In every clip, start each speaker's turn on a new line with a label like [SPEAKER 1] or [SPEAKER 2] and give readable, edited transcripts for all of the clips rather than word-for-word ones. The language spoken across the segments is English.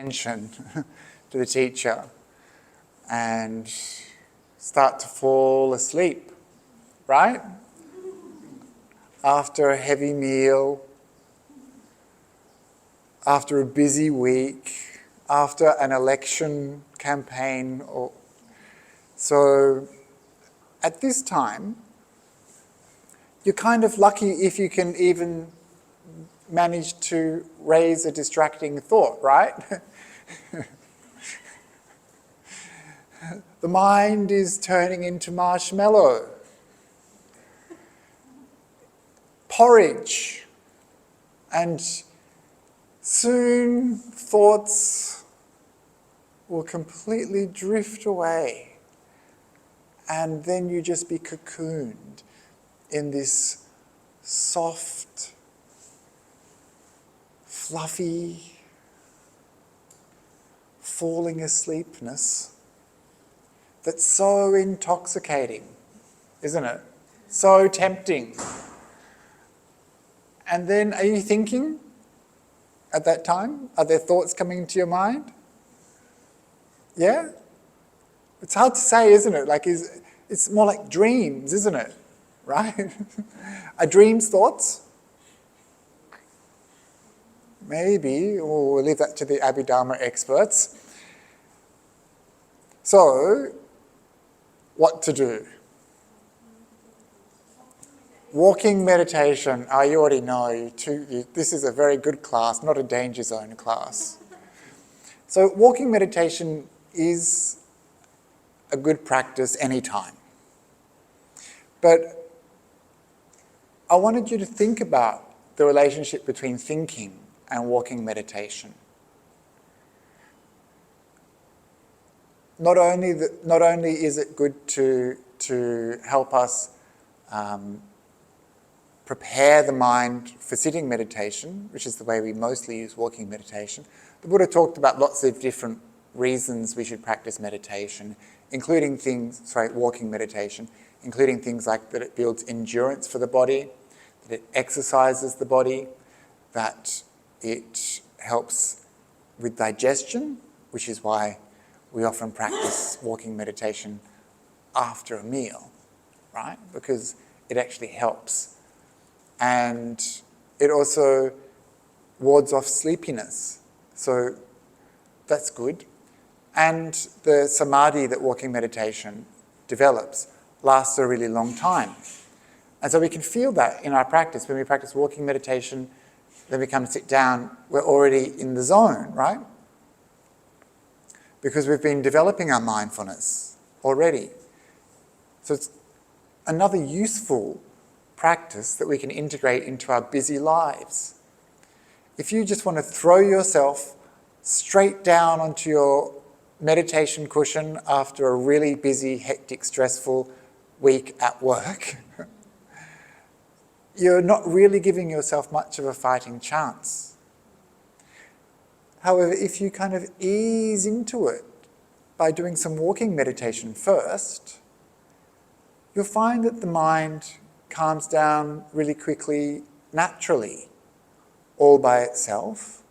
[SPEAKER 1] attention to the teacher and start to fall asleep, right? After a heavy meal, after a busy week, after an election campaign. So at this time, you're kind of lucky if you can even manage to raise a distracting thought, right? The mind is turning into marshmallow, porridge, and soon thoughts will completely drift away, and then you just be cocooned in this soft, fluffy, falling asleepness that's so intoxicating, isn't it? So tempting. And then are you thinking at that time? Are there thoughts coming into your mind? Yeah? It's hard to say, isn't it? Like, it's more like dreams, isn't it? Right? Are dreams thoughts? Maybe, or we'll leave that to the Abhidharma experts. So, what to do? Walking meditation. Oh, you already know. This is a very good class, not a danger zone class. So walking meditation is a good practice anytime. But I wanted you to think about the relationship between thinking and walking meditation. Not only is it good to help us prepare the mind for sitting meditation, which is the way we mostly use walking meditation. The Buddha talked about lots of different reasons we should practice meditation, including walking meditation, including things like that it builds endurance for the body, that it exercises the body, that it helps with digestion, which is why we often practice walking meditation after a meal, right? Because it actually helps. And it also wards off sleepiness. So that's good. And the samadhi that walking meditation develops lasts a really long time. And so we can feel that in our practice. When we practice walking meditation, then we come sit down, we're already in the zone, right? Because we've been developing our mindfulness already. So it's another useful practice that we can integrate into our busy lives. If you just want to throw yourself straight down onto your meditation cushion after a really busy, hectic, stressful week at work, you're not really giving yourself much of a fighting chance. However, if you kind of ease into it by doing some walking meditation first, you'll find that the mind calms down really quickly, naturally, all by itself,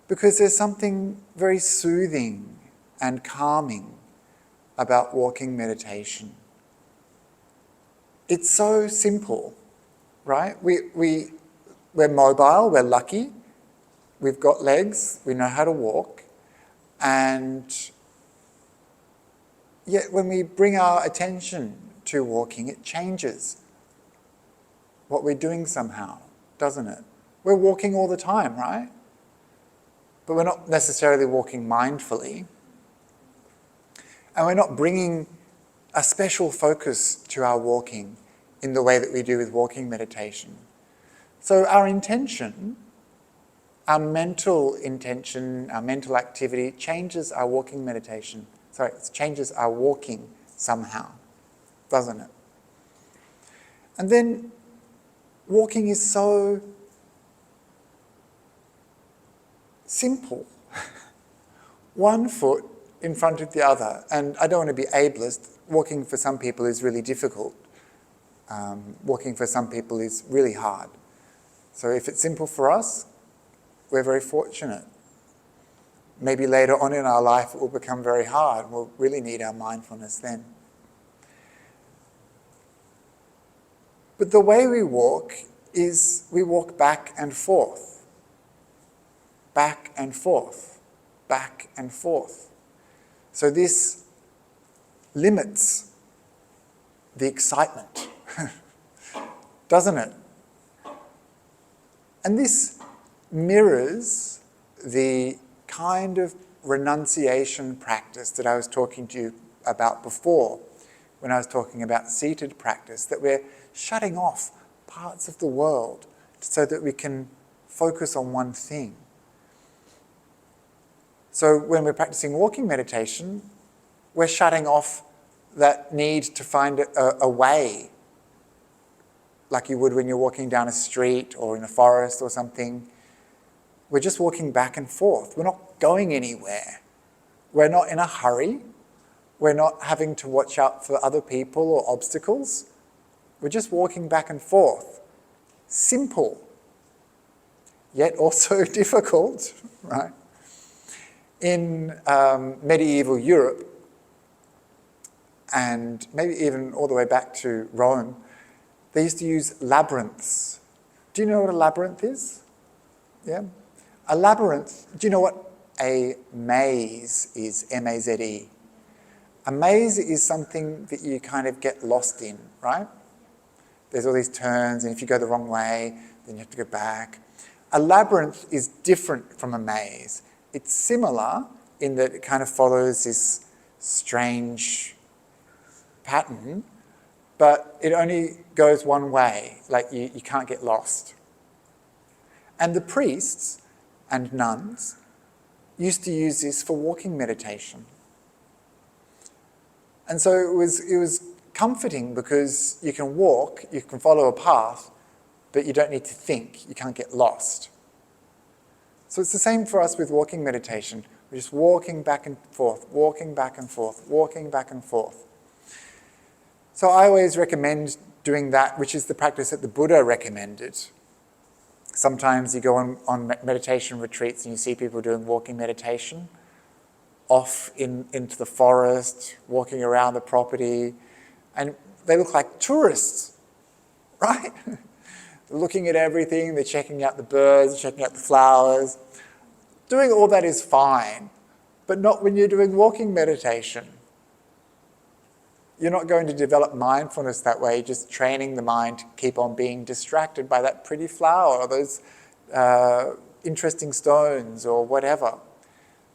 [SPEAKER 1] because there's something very soothing and calming about walking meditation. It's so simple, right? We're mobile, we're lucky, we've got legs, we know how to walk, and yet when we bring our attention to walking, it changes what we're doing somehow, doesn't it? We're walking all the time, right? But we're not necessarily walking mindfully. And we're not bringing a special focus to our walking in the way that we do with walking meditation. So our intention, our mental intention, our mental activity changes our walking meditation. Sorry, it changes our walking somehow, doesn't it? And then walking is so simple. One foot in front of the other. And I don't want to be ableist. Walking for some people is really difficult. Walking for some people is really hard. So if it's simple for us, we're very fortunate. maybe later on in our life it will become very hard. We'll really need our mindfulness then. But the way we walk is we walk back and forth, back and forth, back and forth. So this limits the excitement, doesn't it? And this mirrors the kind of renunciation practice that I was talking to you about before, when I was talking about seated practice, that we're shutting off parts of the world so that we can focus on one thing. So when we're practicing walking meditation, we're shutting off that need to find a way, like you would when you're walking down a street or in a forest or something. We're just walking back and forth. We're not going anywhere. We're not in a hurry. We're not having to watch out for other people or obstacles. We're just walking back and forth. Simple, yet also difficult, right? In medieval Europe, and maybe even all the way back to Rome, they used to use labyrinths. Do you know what a labyrinth is? Yeah? A labyrinth, do you know what a maze is? M-A-Z-E. A maze is something that you kind of get lost in, right? There's all these turns, and if you go the wrong way, then you have to go back. A labyrinth is different from a maze. It's similar in that it kind of follows this strange pattern, but it only goes one way, like you can't get lost. And the priests and nuns used to use this for walking meditation. And so it was comforting because you can walk, you can follow a path, but you don't need to think, you can't get lost. So it's the same for us with walking meditation. We're just walking back and forth, walking back and forth, walking back and forth. So I always recommend doing that, which is the practice that the Buddha recommended. Sometimes you go on meditation retreats and you see people doing walking meditation off into the forest, walking around the property, and they look like tourists, right? They're looking at everything, they're checking out the birds, checking out the flowers. Doing all that is fine, but not when you're doing walking meditation. You're not going to develop mindfulness that way, just training the mind to keep on being distracted by that pretty flower or those interesting stones or whatever.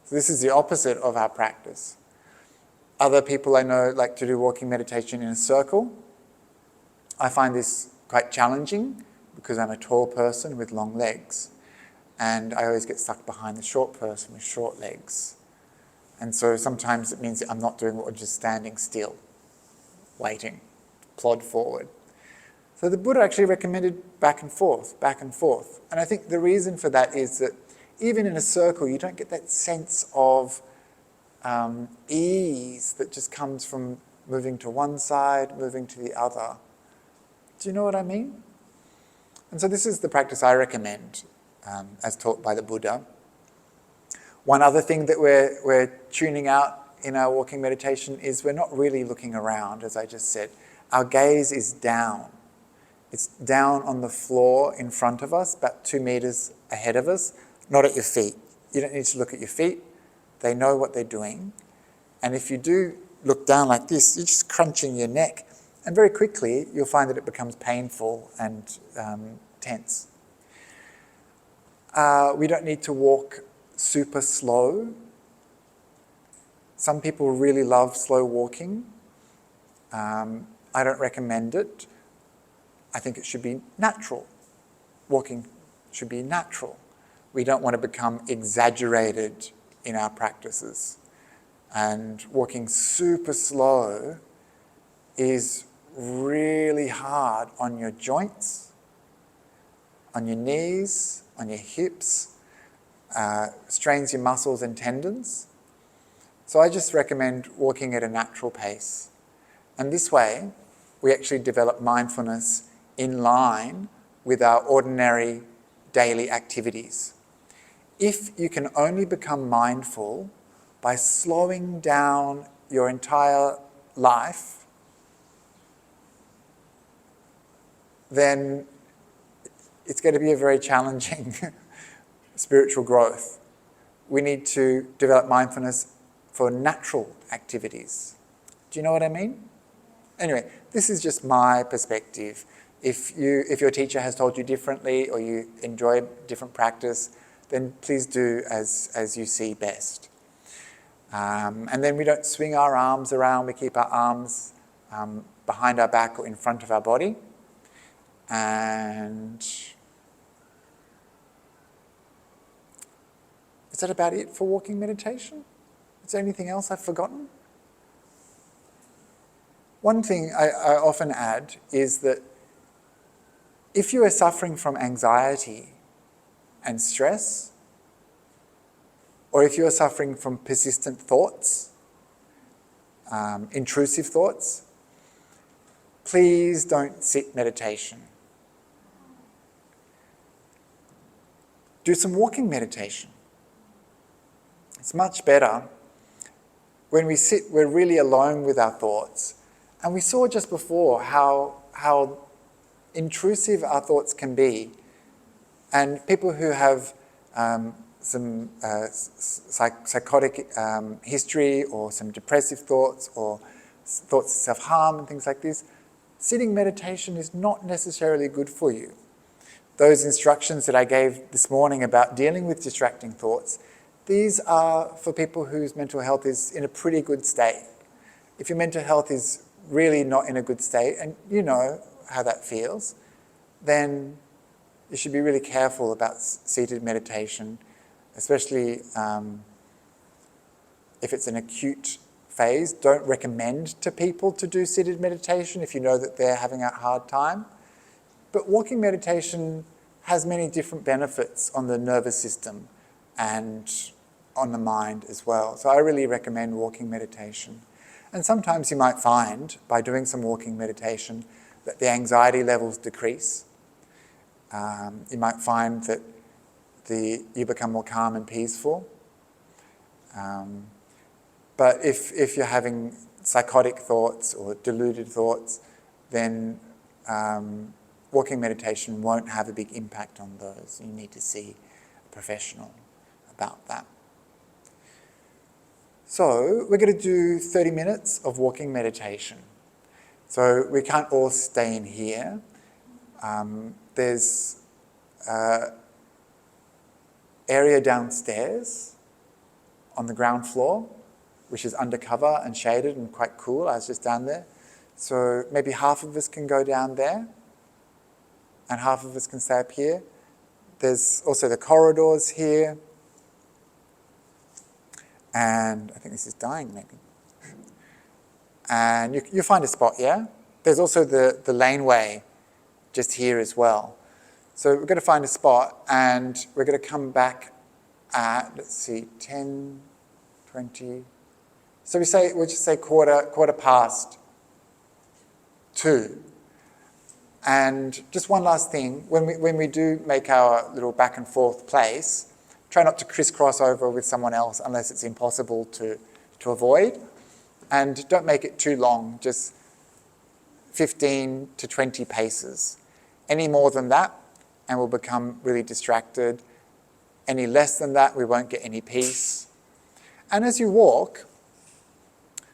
[SPEAKER 1] So this is the opposite of our practice. Other people I know like to do walking meditation in a circle. I find this quite challenging because I'm a tall person with long legs, and I always get stuck behind the short person with short legs. And so sometimes it means that I'm not doing what, just standing still, waiting, plod forward. So the Buddha actually recommended back and forth, back and forth. And I think the reason for that is that even in a circle, you don't get that sense of ease that just comes from moving to one side, moving to the other. Do you know what I mean? And so this is the practice I recommend, as taught by the Buddha. One other thing that we're tuning out in our walking meditation is we're not really looking around, as I just said. Our gaze is down. It's down on the floor in front of us, about 2 meters ahead of us, not at your feet. You don't need to look at your feet. They know what they're doing. And if you do look down like this, you're just crunching your neck. And very quickly, you'll find that it becomes painful and tense. We don't need to walk super slow. Some people really love slow walking. I don't recommend it. I think it should be natural. Walking should be natural. We don't want to become exaggerated in our practices. And walking super slow is really hard on your joints, on your knees, on your hips, strains your muscles and tendons. So I just recommend walking at a natural pace. And this way, we actually develop mindfulness in line with our ordinary daily activities. if you can only become mindful by slowing down your entire life, then it's going to be a very challenging spiritual growth. We need to develop mindfulness for natural activities. Do you know what I mean? Anyway, this is just my perspective. If your teacher has told you differently or you enjoy different practice, then please do as you see best. And then we don't swing our arms around, we keep our arms behind our back or in front of our body. And is that about it for walking meditation? Is there anything else I've forgotten? One thing I often add is that if you are suffering from anxiety and stress, or if you are suffering from persistent thoughts, intrusive thoughts, please don't sit meditation. Do some walking meditation. It's much better. When we sit, we're really alone with our thoughts. And we saw just before how intrusive our thoughts can be. And people who have some psychotic history or some depressive thoughts or thoughts of self-harm and things like this, sitting meditation is not necessarily good for you. Those instructions that I gave this morning about dealing with distracting thoughts, these are for people whose mental health is in a pretty good state. If your mental health is really not in a good state, and you know how that feels, then you should be really careful about seated meditation, especially if it's an acute phase. Don't recommend to people to do seated meditation if you know that they're having a hard time. But walking meditation has many different benefits on the nervous system and on the mind as well. So I really recommend walking meditation. And sometimes you might find, by doing some walking meditation, that the anxiety levels decrease. You might find that you become more calm and peaceful. But if you're having psychotic thoughts or deluded thoughts, then walking meditation won't have a big impact on those. You need to see a professional about that. So we're going to do 30 minutes of walking meditation. So we can't all stay in here. There's an area downstairs on the ground floor, which is undercover and shaded and quite cool. I was just down there. So maybe half of us can go down there and half of us can stay up here. There's also the corridors here. And I think this is dying maybe. And you find a spot, yeah? There's also the laneway just here as well. So we're going to find a spot and we're going to come back at, let's see, 10, 20. So we'll just say quarter past 2. And just one last thing, when we do make our little back and forth place, try not to crisscross over with someone else unless it's impossible to avoid. And don't make it too long, just 15 to 20 paces. Any more than that, and we'll become really distracted. Any less than that, we won't get any peace. And as you walk,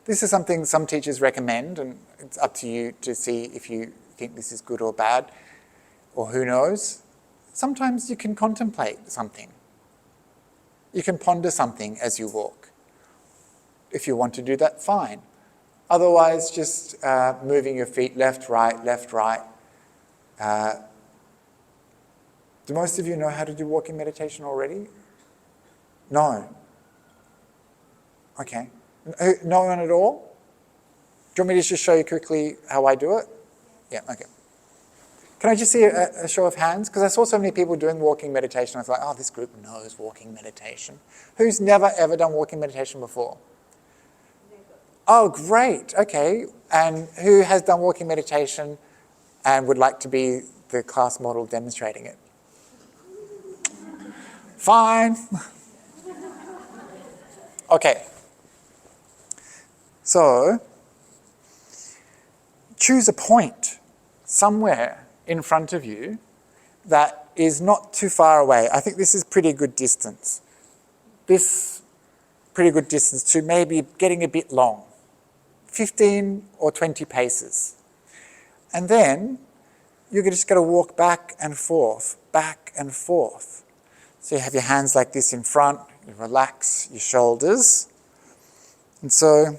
[SPEAKER 1] this is something some teachers recommend, and it's up to you to see if you think this is good or bad, or who knows. Sometimes you can contemplate something. You can ponder something as you walk. If you want to do that, fine. Otherwise, just moving your feet left, right. Do most of you know how to do walking meditation already? No. Okay. No one at all? Do you want me to just show you quickly how I do it? Yeah, okay. Can I just see a show of hands? Because I saw so many people doing walking meditation. I was like, oh, this group knows walking meditation. Who's never, ever done walking meditation before? Never. Oh, great. Okay. And who has done walking meditation and would like to be the class model demonstrating it? Fine. Okay. So, choose a point somewhere in front of you that is not too far away. I think this is pretty good distance. This pretty good distance to maybe getting a bit long, 15 or 20 paces. And then you're just going to walk back and forth, back and forth. So you have your hands like this in front, you relax your shoulders. And so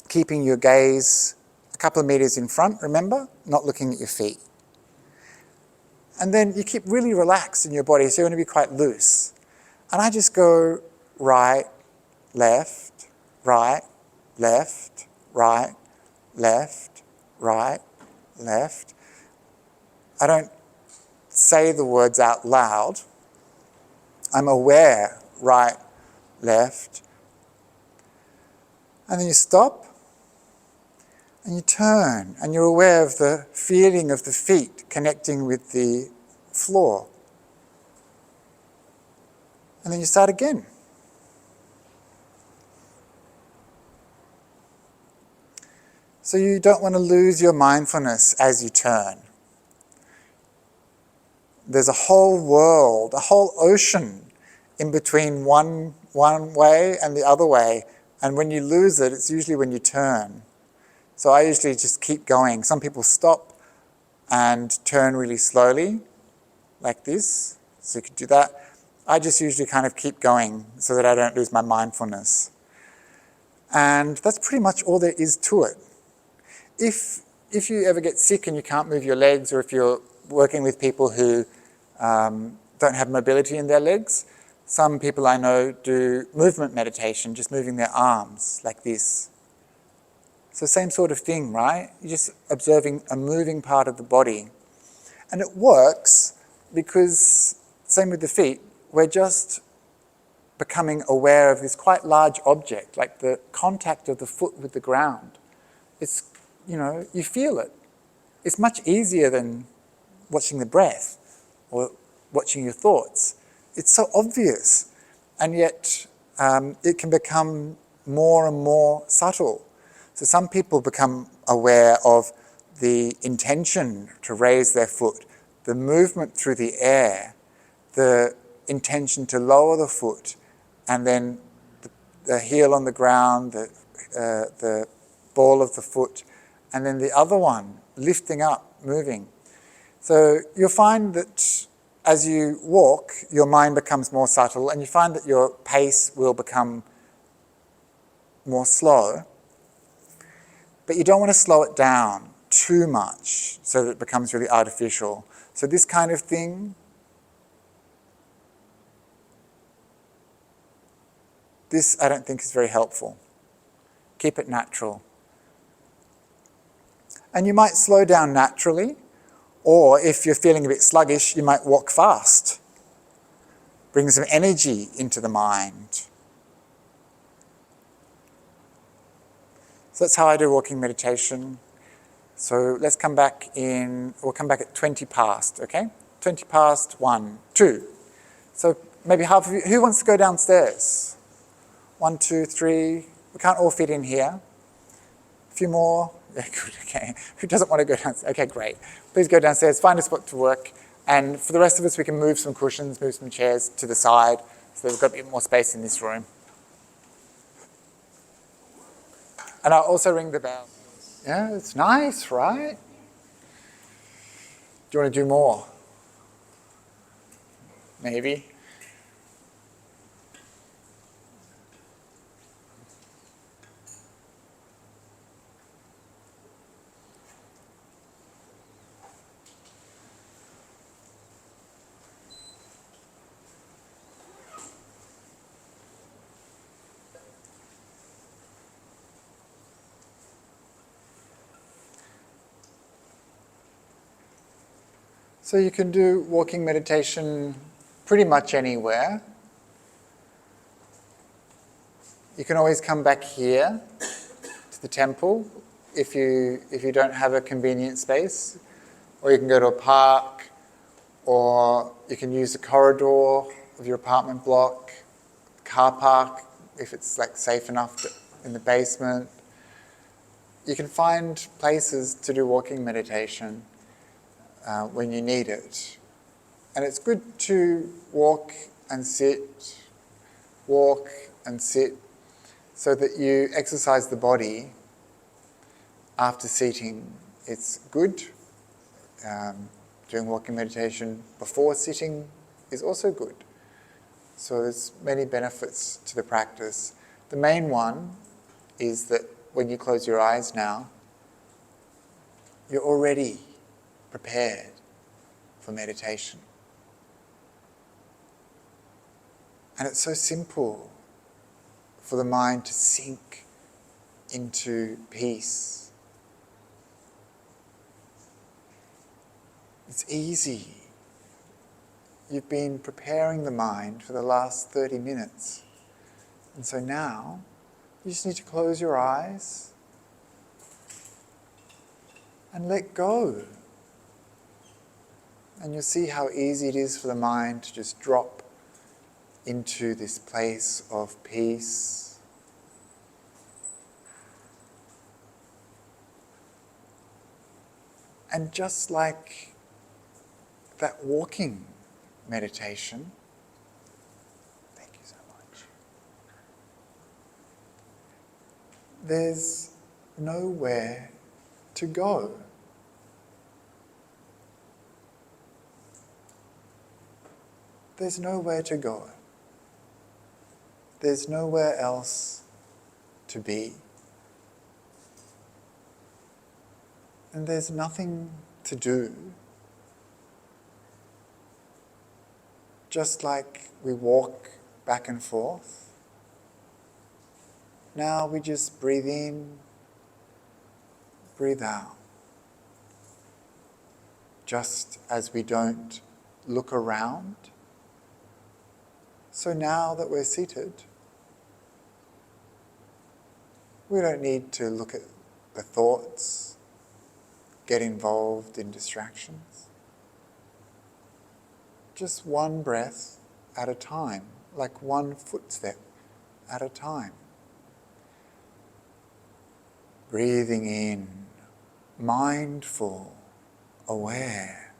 [SPEAKER 1] keeping your gaze a couple of meters in front, remember, not looking at your feet. And then you keep really relaxed in your body, so you want to be quite loose. And I just go right, left, right, left, right, left, right, left. I don't say the words out loud. I'm aware, right, left. And then you stop and you turn and you're aware of the feeling of the feet connecting with the floor. And then you start again. So you don't want to lose your mindfulness as you turn. There's a whole world, a whole ocean in between one way and the other way. And when you lose it, it's usually when you turn. So I usually just keep going. Some people stop and turn really slowly, like this. So you could do that. I just usually kind of keep going so that I don't lose my mindfulness. And that's pretty much all there is to it. If you ever get sick and you can't move your legs, or if you're working with people who don't have mobility in their legs, some people I know do movement meditation, just moving their arms like this. So same sort of thing, right? You're just observing a moving part of the body. And it works because, same with the feet, we're just becoming aware of this quite large object, like the contact of the foot with the ground. It's, you feel it. It's much easier than watching the breath or watching your thoughts. It's so obvious, and yet it can become more and more subtle. So some people become aware of the intention to raise their foot, the movement through the air, the intention to lower the foot, and then the heel on the ground, the ball of the foot, and then the other one, lifting up, moving. So you'll find that as you walk, your mind becomes more subtle, and you find that your pace will become more slow. But you don't want to slow it down too much so that it becomes really artificial. So this kind of thing, this I don't think is very helpful. Keep it natural. And you might slow down naturally, or if you're feeling a bit sluggish, you might walk fast. Bring some energy into the mind. So that's how I do walking meditation. So let's come back we'll come back at 20 past, okay? 20 past, 1, 2. So maybe half of you, who wants to go downstairs? 1, 2, 3, we can't all fit in here. A few more, yeah, good, okay. Who doesn't want to go downstairs? Okay, great. Please go downstairs, find a spot to work. And for the rest of us, we can move some cushions, move some chairs to the side, so we've got a bit more space in this room. And I'll also ring the bell. Yeah, it's nice, right? Do you want to do more? Maybe. So you can do walking meditation pretty much anywhere. You can always come back here to the temple if you don't have a convenient space, or you can go to a park, or you can use a corridor of your apartment block, car park, if it's like safe enough in the basement. You can find places to do walking meditation when you need it. And it's good to walk and sit, so that you exercise the body after seating. It's good. Doing walking meditation before sitting is also good. So there's many benefits to the practice. The main one is that when you close your eyes now, you're already prepared for meditation. And it's so simple for the mind to sink into peace. It's easy. You've been preparing the mind for the last 30 minutes. And so now, you just need to close your eyes and let go. And you'll see how easy it is for the mind to just drop into this place of peace. And just like that walking meditation, thank you so much, there's nowhere to go. There's nowhere to go. There's nowhere else to be. And there's nothing to do. Just like we walk back and forth, now we just breathe in, breathe out. Just as we don't look around. So now that we're seated, we don't need to look at the thoughts, get involved in distractions. Just one breath at a time, like one footstep at a time. Breathing in, mindful, aware.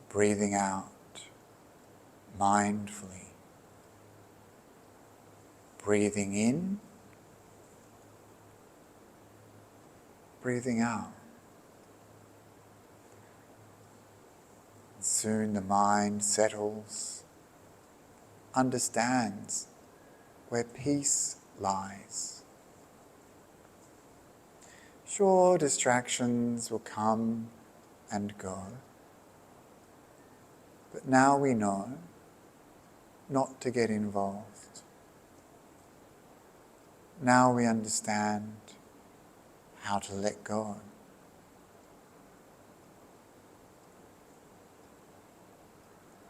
[SPEAKER 1] Breathing out, mindfully. Breathing in, breathing out. Soon the mind settles, understands where peace lies. Sure, distractions will come and go, but now we know not to get involved. Now we understand how to let go.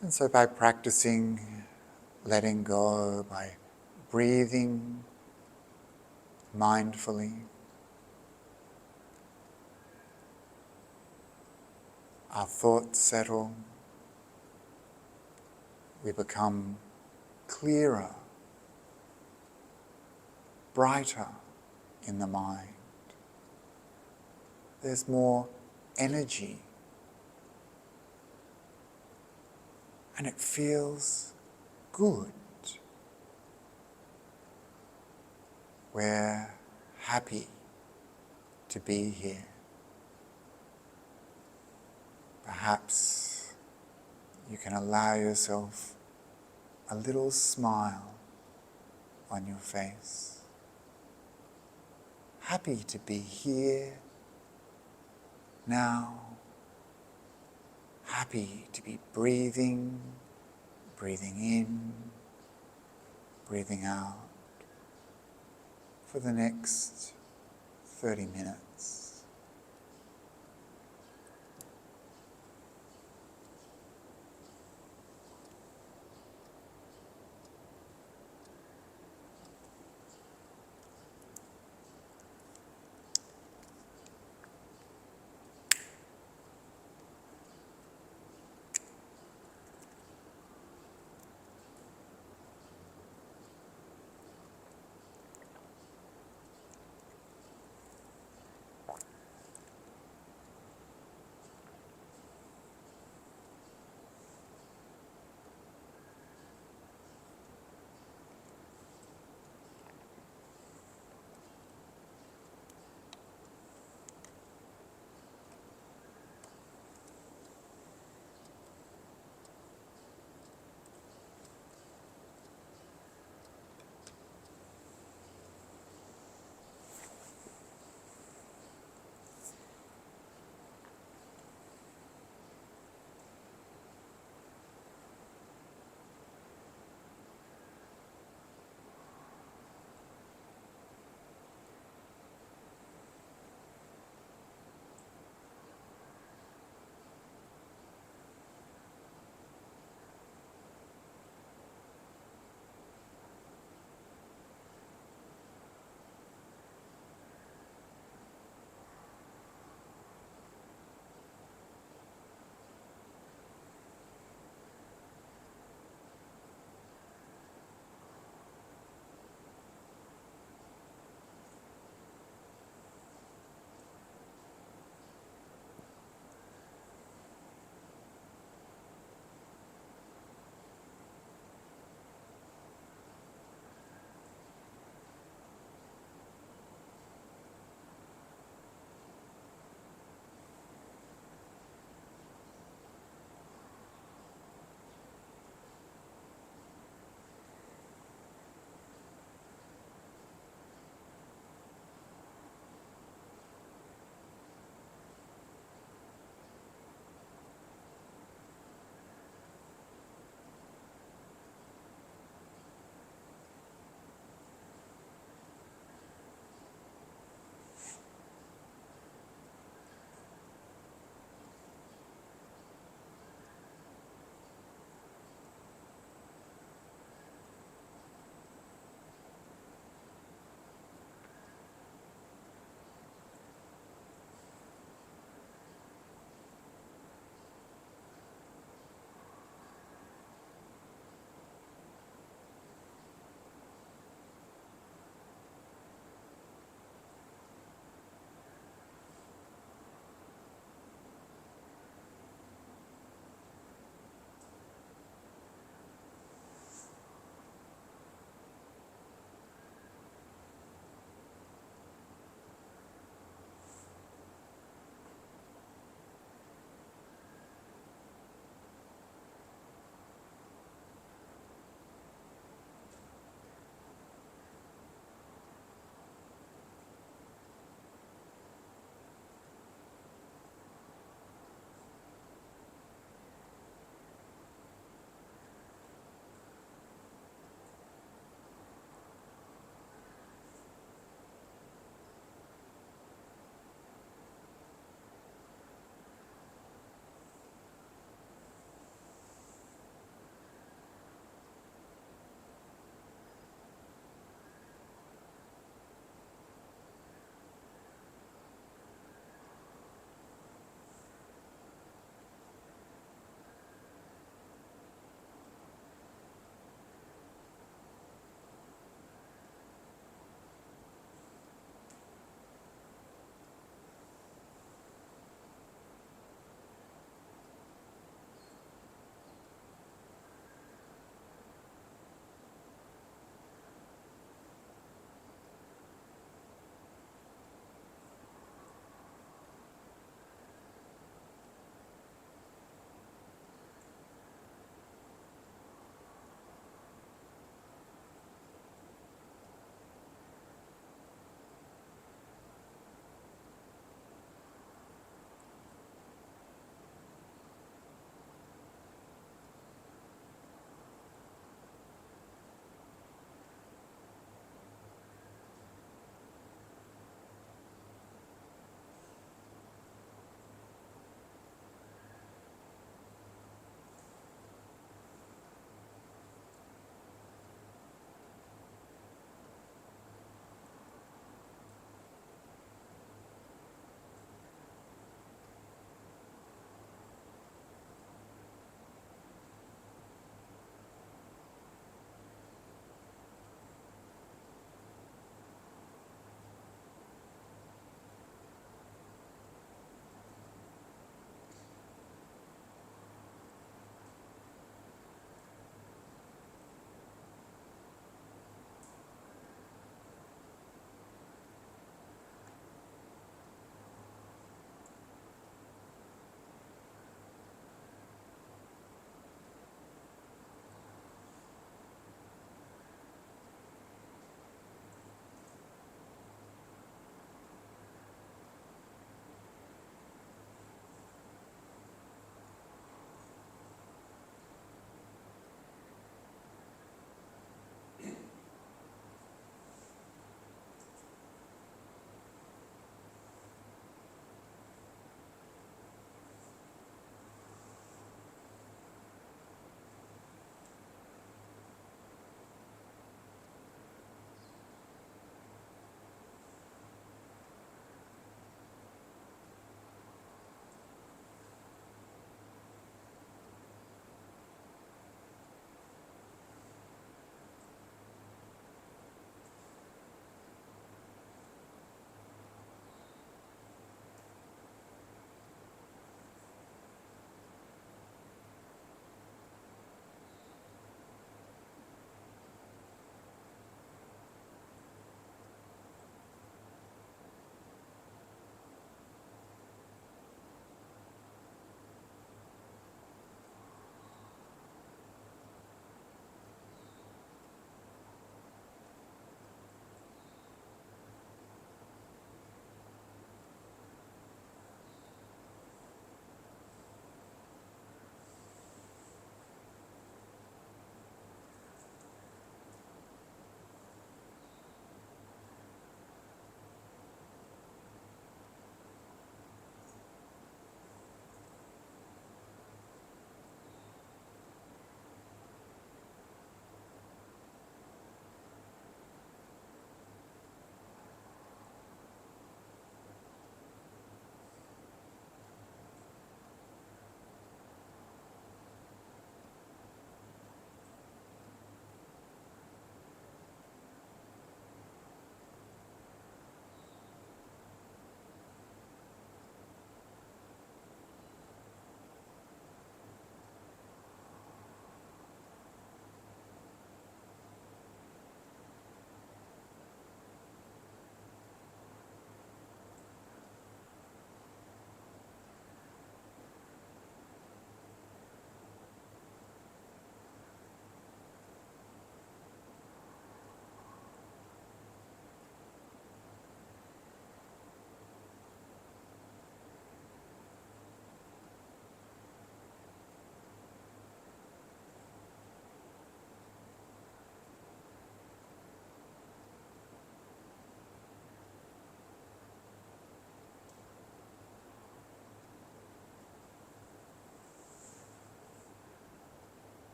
[SPEAKER 1] And so by practicing letting go, by breathing mindfully, our thoughts settle, we become clearer, brighter in the mind. There's more energy. And it feels good. We're happy to be here. Perhaps you can allow yourself a little smile on your face. Happy to be here now. Happy to be breathing in, breathing out for the next 30 minutes.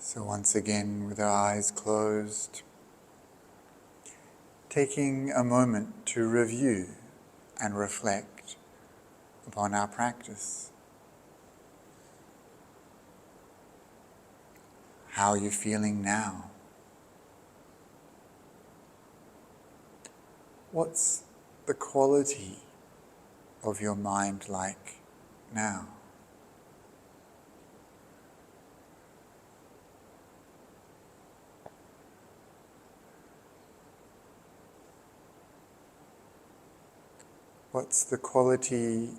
[SPEAKER 1] So once again, with our eyes closed, taking a moment to review and reflect upon our practice. How are you feeling now? What's the quality of your mind like now? What's the quality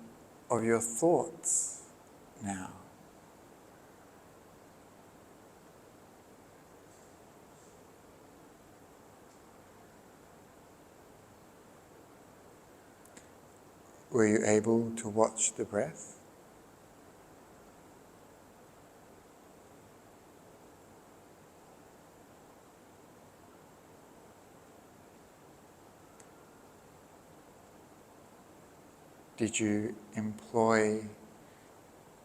[SPEAKER 1] of your thoughts now? Were you able to watch the breath? Did you employ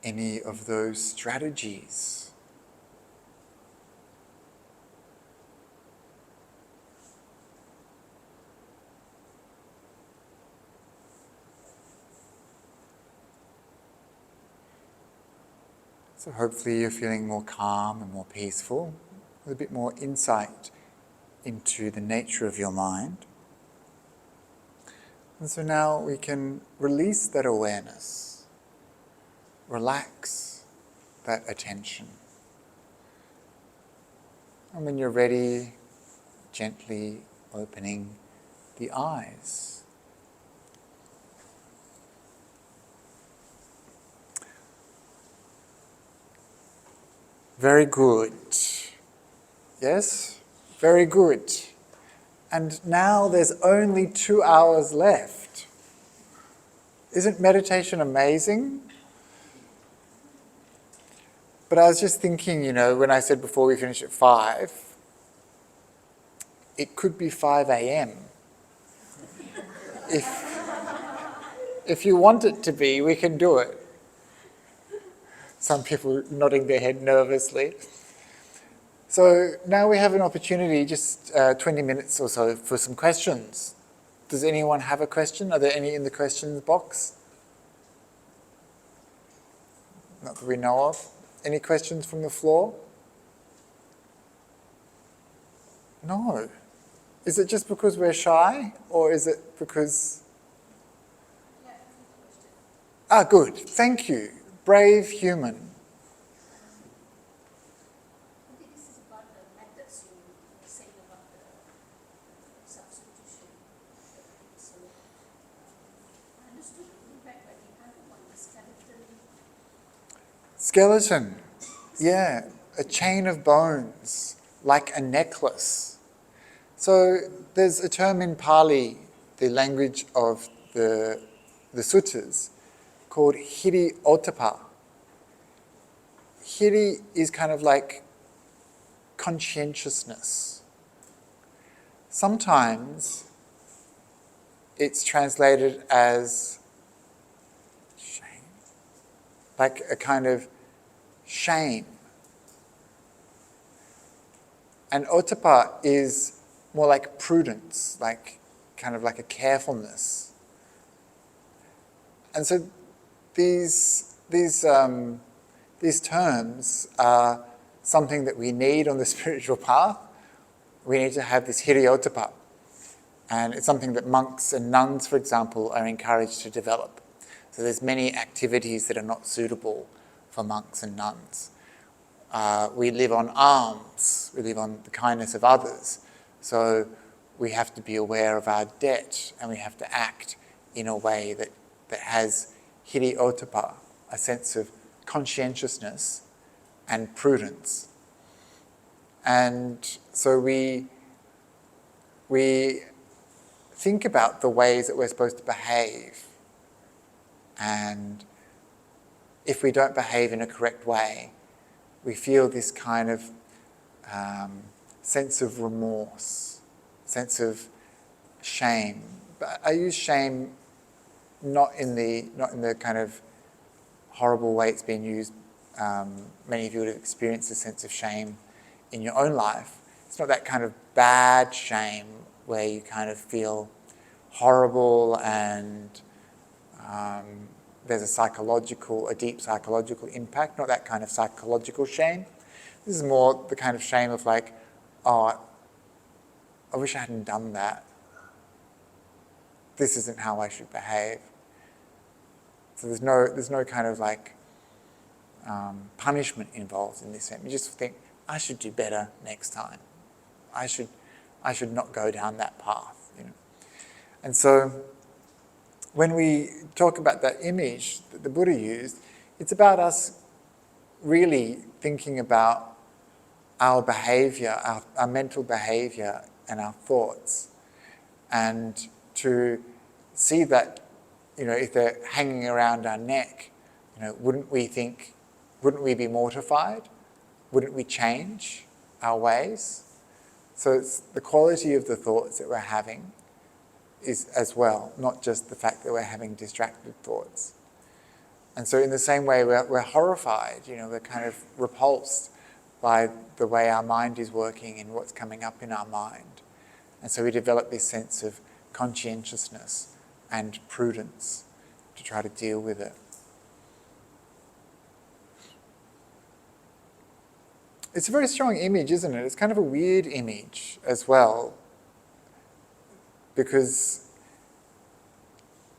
[SPEAKER 1] any of those strategies? So hopefully you're feeling more calm and more peaceful, with a bit more insight into the nature of your mind. And so now we can release that awareness, relax that attention. And when you're ready, gently opening the eyes. Very good. Yes? Very good. And now there's only 2 hours left. Isn't meditation amazing? But I was just thinking, when I said before we finish at 5, it could be 5 a.m. If you want it to be, we can do it. Some people nodding their head nervously. So now we have an opportunity, just 20 minutes or so, for some questions. Does anyone have a question? Are there any in the questions box? Not that we know of. Any questions from the floor? No. Is it just because we're shy, or is it because... Ah, good. Thank you. Brave human. Skeleton, yeah, a chain of bones, like a necklace. So there's a term in Pali, the language of the suttas, called hiri ottappa. Hiri is kind of like conscientiousness. Sometimes it's translated as shame, like a kind of shame. And ottappa is more like prudence, like kind of like a carefulness. And so these terms are something that we need on the spiritual path. We need to have this hiri-ottappa. And it's something that monks and nuns, for example, are encouraged to develop. So there's many activities that are not suitable for monks and nuns. We live on alms, we live on the kindness of others. So we have to be aware of our debt, and we have to act in a way that has hiri-ottappa, a sense of conscientiousness and prudence. And so we think about the ways that we're supposed to behave. And if we don't behave in a correct way, we feel this kind of sense of remorse, sense of shame. But I use shame not in the kind of horrible way it's been used. Many of you would have experienced a sense of shame in your own life. It's not that kind of bad shame where you kind of feel horrible and there's a deep psychological impact, not that kind of psychological shame. This is more the kind of shame of like, oh, I wish I hadn't done that. This isn't how I should behave. So there's no kind of like punishment involved in this. You just think, I should do better next time. I should not go down that path. You know? And so when we talk about that image that the Buddha used, it's about us really thinking about our behavior, our mental behavior and our thoughts, and to see that, you know, if they're hanging around our neck, you know, wouldn't we be mortified? Wouldn't we change our ways? So it's the quality of the thoughts that we're having is as well, not just the fact that we're having distracted thoughts. And so in the same way, we're horrified, you know, we're kind of repulsed by the way our mind is working and what's coming up in our mind. And so we develop this sense of conscientiousness and prudence to try to deal with it. It's a very strong image, isn't it? It's kind of a weird image as well, because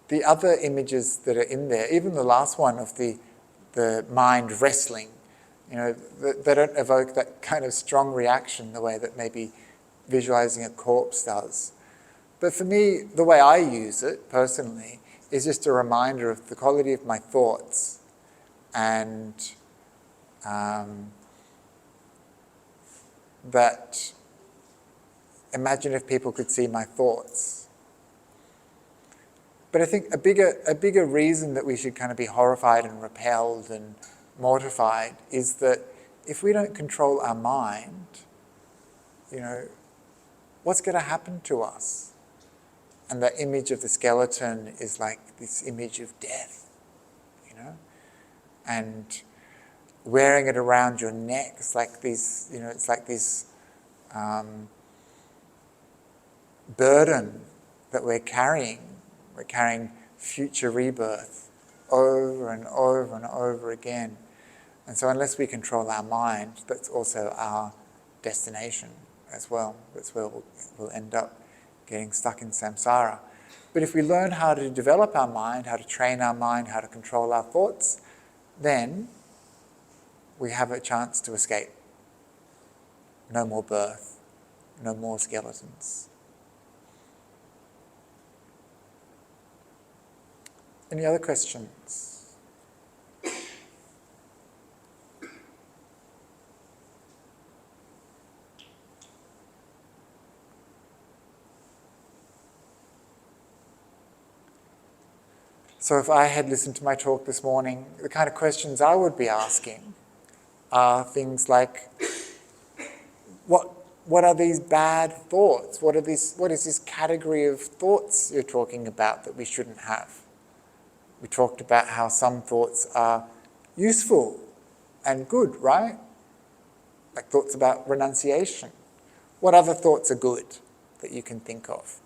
[SPEAKER 1] the other images that are in there, even the last one of the mind wrestling, you know, they don't evoke that kind of strong reaction the way that maybe visualizing a corpse does. But for me, the way I use it personally is just a reminder of the quality of my thoughts and that imagine if people could see my thoughts. But I think a bigger reason that we should kind of be horrified and repelled and mortified is that if we don't control our mind, you know, what's going to happen to us? And the image of the skeleton is like this image of death, you know? And wearing it around your neck, it's like these, you know, it's like this burden that we're carrying. We're carrying future rebirth over and over and over again. And so unless we control our mind, that's also our destination as well. That's where we'll end up, getting stuck in samsara. But if we learn how to develop our mind, how to train our mind, how to control our thoughts, then we have a chance to escape. No more birth, no more skeletons. Any other questions? So if I had listened to my talk this morning, the kind of questions I would be asking are things like, what are these bad thoughts? What is this category of thoughts you're talking about that we shouldn't have? We talked about how some thoughts are useful and good, right? Like thoughts about renunciation. What other thoughts are good that you can think of?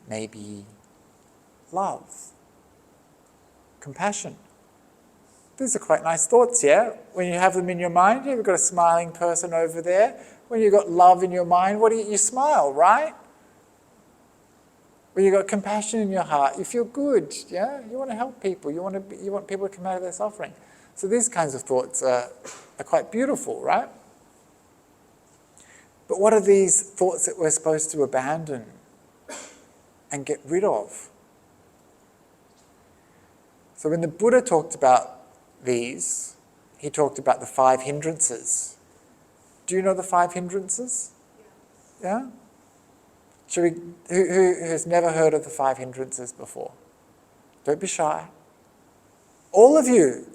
[SPEAKER 1] Maybe love, compassion. These are quite nice thoughts, yeah? When you have them in your mind, you've got a smiling person over there. When you've got love in your mind, you smile, right? When you've got compassion in your heart, you feel good, yeah? You want to help people. You want people to come out of their suffering. So these kinds of thoughts are quite beautiful, right? But what are these thoughts that we're supposed to abandon and get rid of? So when the Buddha talked about these, he talked about the 5 hindrances. Do you know the 5 hindrances? Yeah? Who has never heard of the 5 hindrances before? Don't be shy. All of you.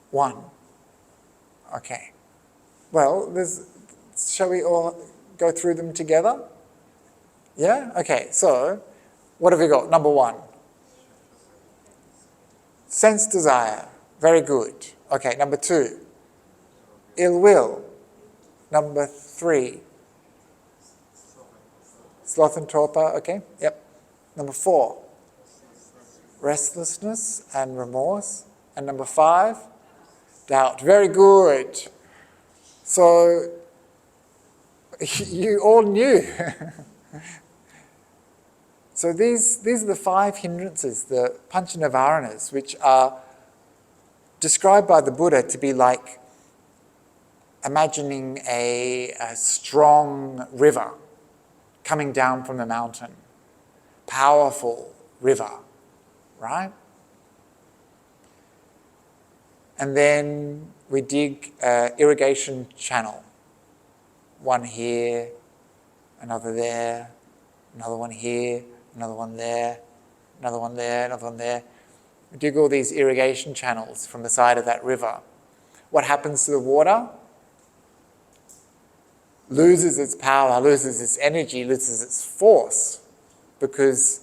[SPEAKER 1] 1. Okay. Well, shall we all go through them together? Yeah? Okay, so what have we got? Number 1. Sense desire. Very good. Okay, number 2, ill will. Number 3, sloth and torpor, okay, yep. Number 4, restlessness and remorse. And number 5, doubt. Very good. So you all knew. So these are the 5 hindrances, the panchanavaranas, which are described by the Buddha to be like imagining a strong river coming down from the mountain. Powerful river, right? And then we dig an irrigation channel. One here, another there, another one here, another one there, another one there, another one there. We dig all these irrigation channels from the side of that river. What happens to the water? Loses its power, loses its energy, loses its force, because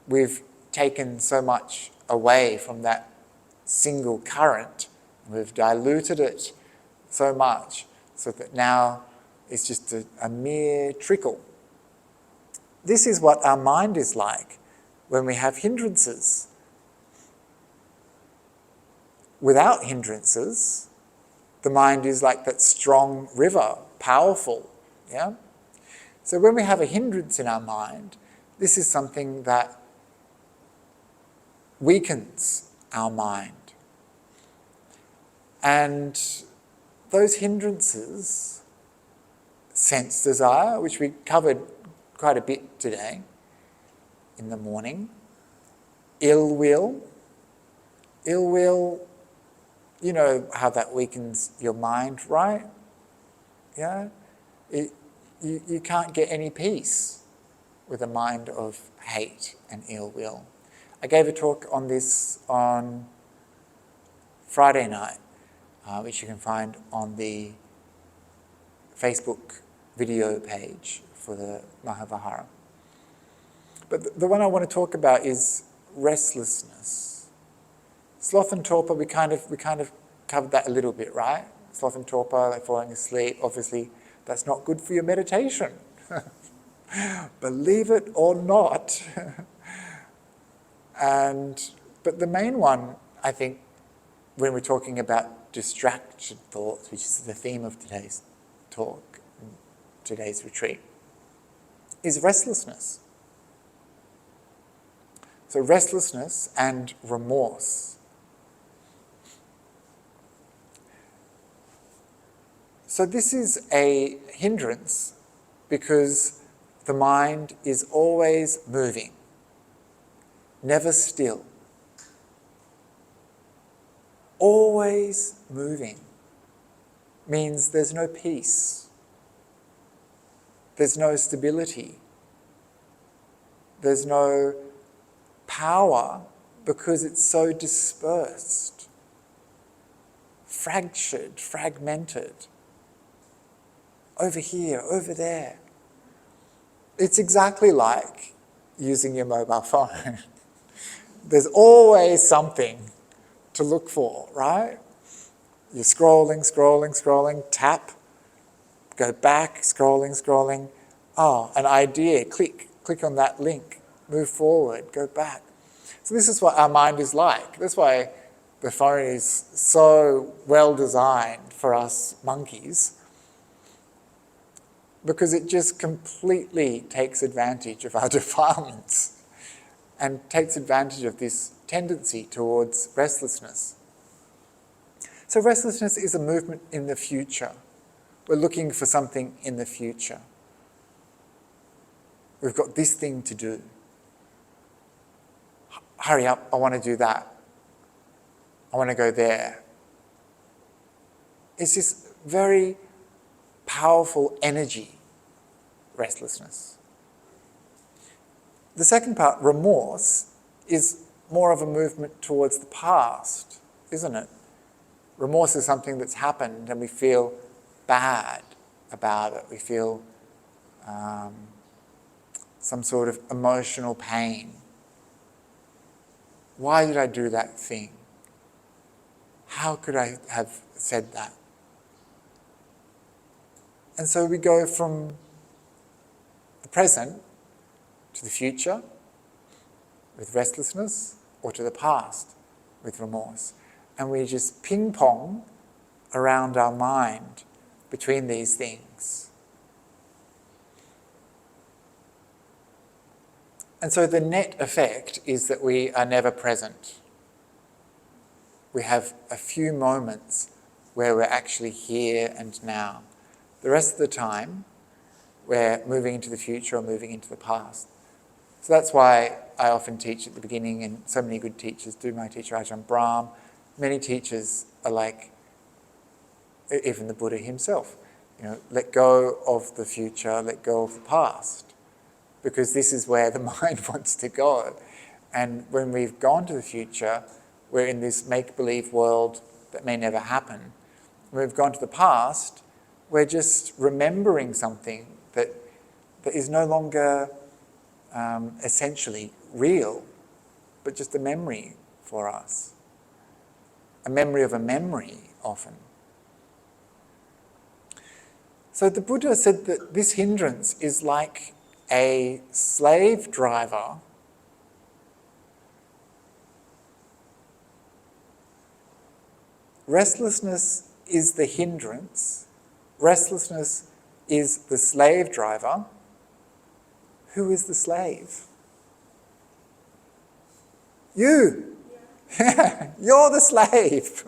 [SPEAKER 1] we've taken so much away from that single current. We've diluted it so much so that now it's just a mere trickle. This is what our mind is like when we have hindrances. Without hindrances, the mind is like that strong river, powerful, yeah? So when we have a hindrance in our mind, this is something that weakens our mind. And those hindrances, sense desire, which we covered quite a bit today in the morning, ill will, you know how that weakens your mind, right? Yeah? You can't get any peace with a mind of hate and ill will. I gave a talk on this on Friday night, which you can find on the Facebook video page for the Maha Vihara. But the one I want to talk about is restlessness. Sloth and torpor, we kind of covered that a little bit, right? Sloth and torpor, like falling asleep, obviously that's not good for your meditation. Believe it or not. But the main one, I think, when we're talking about distracted thoughts, which is the theme of today's talk, today's retreat, is restlessness. So restlessness and remorse. So this is a hindrance because the mind is always moving, never still. Always moving means there's no peace, there's no stability, there's no power because it's so dispersed, fractured, fragmented, over here, over there. It's exactly like using your mobile phone. There's always something to look for, right? You're scrolling, tap, go back, scrolling. Oh, an idea, click on that link, move forward, go back. So this is what our mind is like. That's why the phone is so well designed for us monkeys, because it just completely takes advantage of our defilements and takes advantage of this tendency towards restlessness. So restlessness is a movement in the future. We're looking for something in the future. We've got this thing to do. Hurry up, I want to do that. I want to go there. It's this very powerful energy, restlessness. The second part, remorse, is more of a movement towards the past, isn't it? Remorse is something that's happened and we feel bad about it. We feel some sort of emotional pain. Why did I do that thing? How could I have said that? And so we go from the present to the future with restlessness, or to the past with remorse. And we just ping-pong around our mind between these things. And so the net effect is that we are never present. We have a few moments where we're actually here and now. The rest of the time, we're moving into the future or moving into the past. So that's why I often teach at the beginning, and so many good teachers do. My teacher Ajahn Brahm, many teachers are like, even the Buddha himself, let go of the future, let go of the past, because this is where the mind wants to go. And when we've gone to the future, we're in this make-believe world that may never happen. When we've gone to the past, we're just remembering something that is no longer essentially real, but just a memory for us. A memory of a memory, often. So the Buddha said that this hindrance is like a slave driver restlessness is the hindrance, restlessness is the slave driver. Who is the slave? You! Yeah. You're the slave.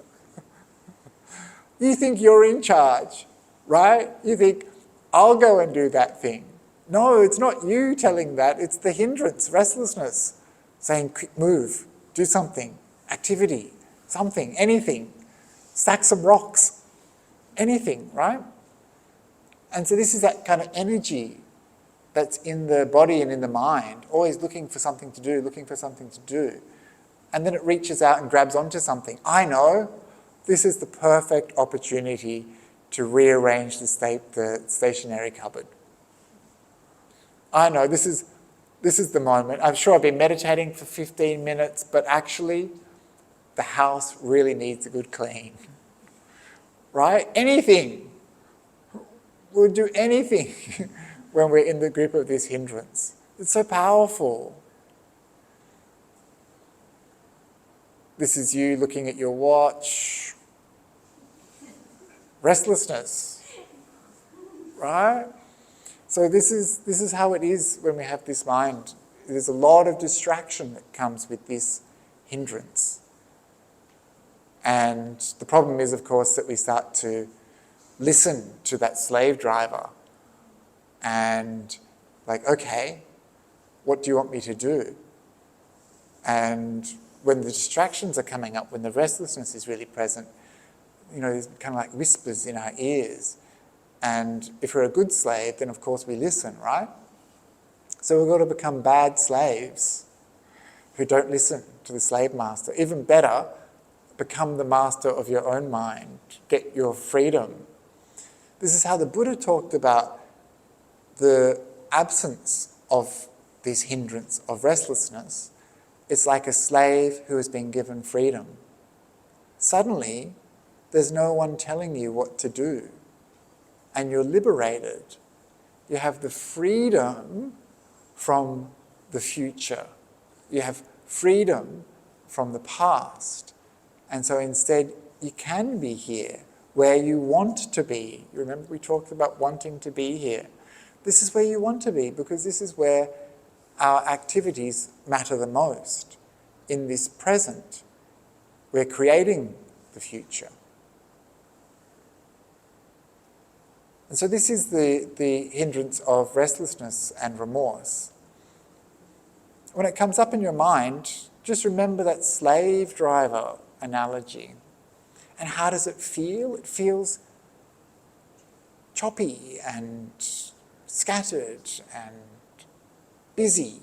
[SPEAKER 1] You think you're in charge, right? You think, I'll go and do that thing. No, it's not you telling that, it's the hindrance, restlessness, saying, quick move, do something, activity, something, anything, stack some rocks, anything, right? And so this is that kind of energy that's in the body and in the mind, always looking for something to do, looking for something to do. And then it reaches out and grabs onto something. I know this is the perfect opportunity to rearrange the stationery cupboard. I know this is the moment. I'm sure I've been meditating for 15 minutes, but actually the house really needs a good clean. Right? Anything. We'll do anything when we're in the grip of this hindrance. It's so powerful. This is you looking at your watch. Restlessness. Right? So this is how it is when we have this mind. There's a lot of distraction that comes with this hindrance. And the problem is, of course, that we start to listen to that slave driver and like, okay, what do you want me to do? And when the distractions are coming up, when the restlessness is really present, there's kind of like whispers in our ears. And if we're a good slave, then of course we listen, right? So we've got to become bad slaves who don't listen to the slave master. Even better, become the master of your own mind. Get your freedom. This is how the Buddha talked about the absence of this hindrance of restlessness. It's like a slave who has been given freedom. Suddenly, there's no one telling you what to do. And you're liberated. You have the freedom from the future. You have freedom from the past. And so instead, you can be here where you want to be. You remember we talked about wanting to be here. This is where you want to be because this is where our activities matter the most. In this present, we're creating the future. And so this is the hindrance of restlessness and remorse. When it comes up in your mind, just remember that slave driver analogy. And how does it feel? It feels choppy and scattered and busy.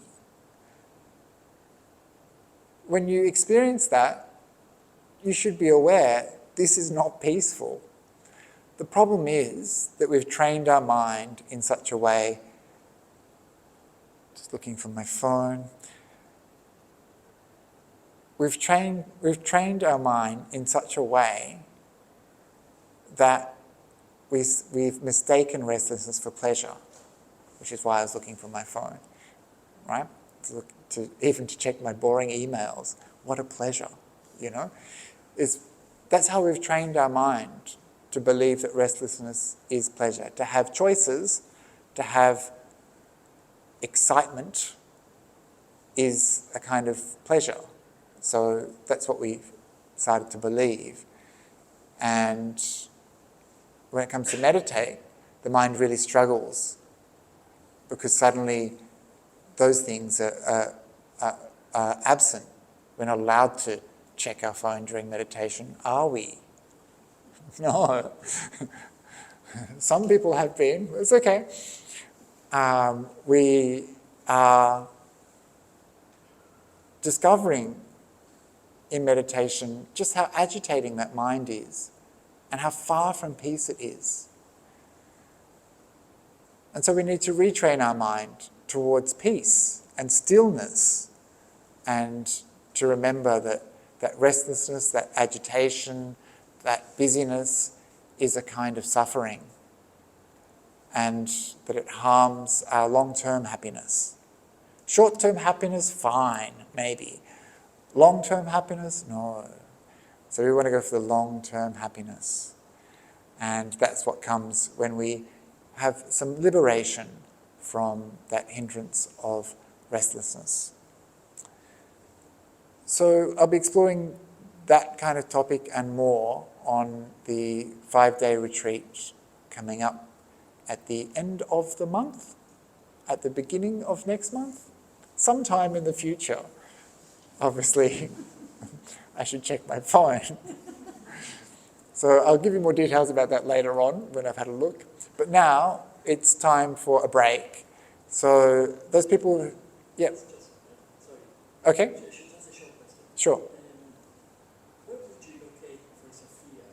[SPEAKER 1] When you experience that, you should be aware this is not peaceful. The problem is that we've trained our mind in such a way, just looking from my phone, we've trained our mind in such a way that we've mistaken restlessness for pleasure, which is why I was looking for my phone, right? Even to check my boring emails. What a pleasure, you know? That's how we've trained our mind to believe that restlessness is pleasure, to have choices, to have excitement is a kind of pleasure. So that's what we've started to believe. And when it comes to meditate, the mind really struggles because suddenly those things are absent. We're not allowed to check our phone during meditation, are we? No. Some people have been. It's okay. We are discovering in meditation just how agitating that mind is and how far from peace it is. And so we need to retrain our mind towards peace and stillness, and to remember that restlessness, that agitation, that busyness is a kind of suffering, and that it harms our long-term happiness. Short-term happiness, fine, maybe. Long-term happiness, no. So we want to go for the long-term happiness. And that's what comes when we have some liberation from that hindrance of restlessness. So I'll be exploring that kind of topic and more on the 5-day retreat coming up at the end of the month, at the beginning of next month, sometime in the future. Obviously, I should check my phone. So I'll give you more details about that later on when I've had a look. But now it's time for a break. So those people, yeah. Okay. Sure.
[SPEAKER 2] Where would you locate, for instance, fear?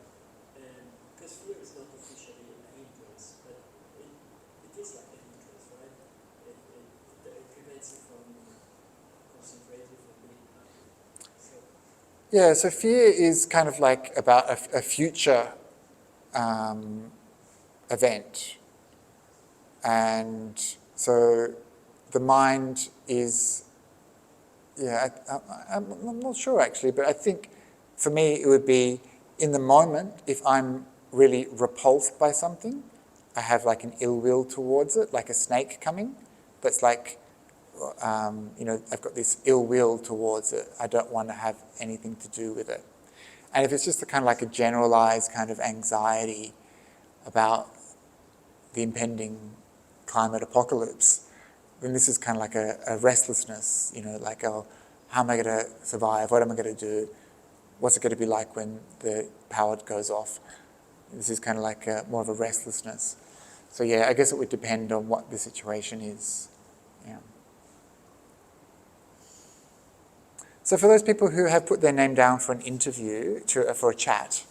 [SPEAKER 2] Because fear is not officially a hindrance, but it is like a hindrance, right? It prevents you from concentrating, from being happy.
[SPEAKER 1] Yeah, so fear is kind of like about a future event. And so the mind is, I'm not sure actually, but I think for me it would be in the moment, if I'm really repulsed by something, I have like an ill will towards it, like a snake coming, that's like, I've got this ill will towards it. I don't want to have anything to do with it. And if it's just a kind of like a generalized kind of anxiety about the impending climate apocalypse, then this is kind of like a restlessness, like, oh, how am I going to survive? What am I going to do? What's it going to be like when the power goes off? This is kind of like more of a restlessness. So yeah, I guess it would depend on what the situation is. Yeah. So for those people who have put their name down for an interview, for a chat,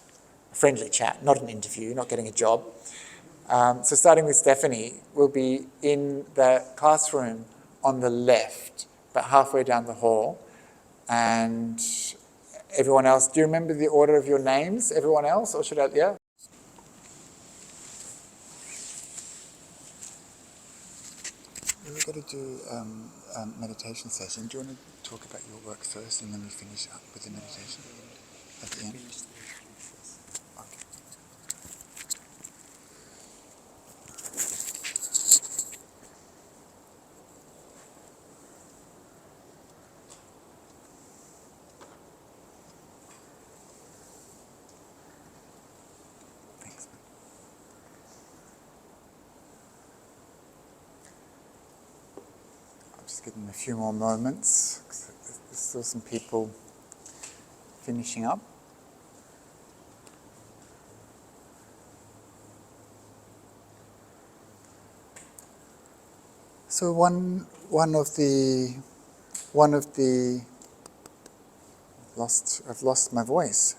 [SPEAKER 1] a friendly chat, not an interview, not getting a job. So starting with Stephanie, we'll be in the classroom on the left, about halfway down the hall. And everyone else, do you remember the order of your names, everyone else, or should I, yeah? We've got to do a meditation session. Do you want to talk about your work first and then we finish up with the meditation at the end? Okay. Thanks. I'll just give them a few more moments, 'cause there's still some people finishing up. So I've lost my voice.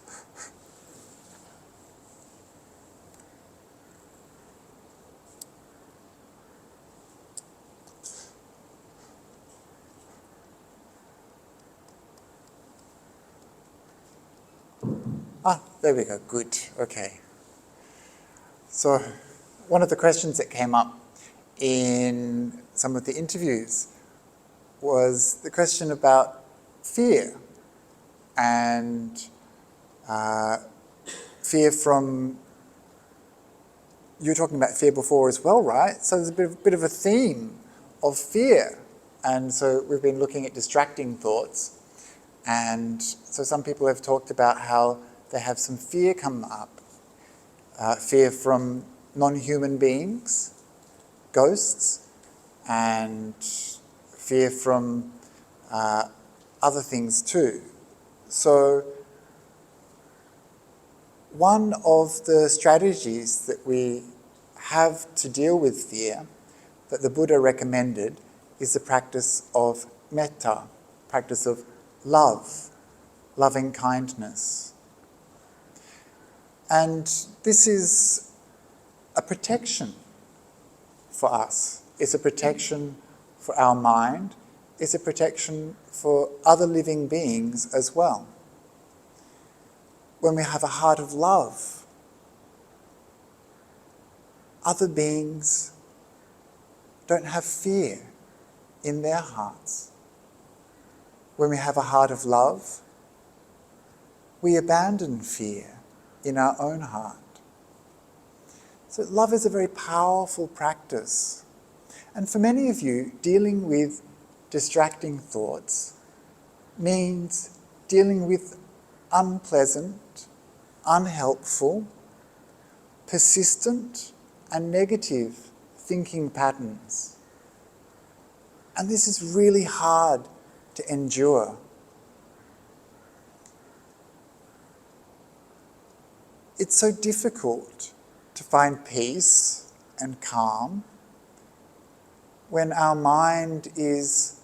[SPEAKER 1] There we go, good, okay. So one of the questions that came up in some of the interviews was the question about fear and fear from, you were talking about fear before as well, right? So there's a bit of a theme of fear. And so we've been looking at distracting thoughts. And so some people have talked about how they have some fear come up. Fear from non-human beings, ghosts, and fear from other things too. So one of the strategies that we have to deal with fear that the Buddha recommended is the practice of metta, practice of love, loving kindness. And this is a protection for us. It's a protection for our mind. It's a protection for other living beings as well. When we have a heart of love, other beings don't have fear in their hearts. When we have a heart of love, we abandon fear in our own heart. So love is a very powerful practice. And for many of you, dealing with distracting thoughts means dealing with unpleasant, unhelpful, persistent and negative thinking patterns. And this is really hard to endure. It's so difficult to find peace and calm when our mind is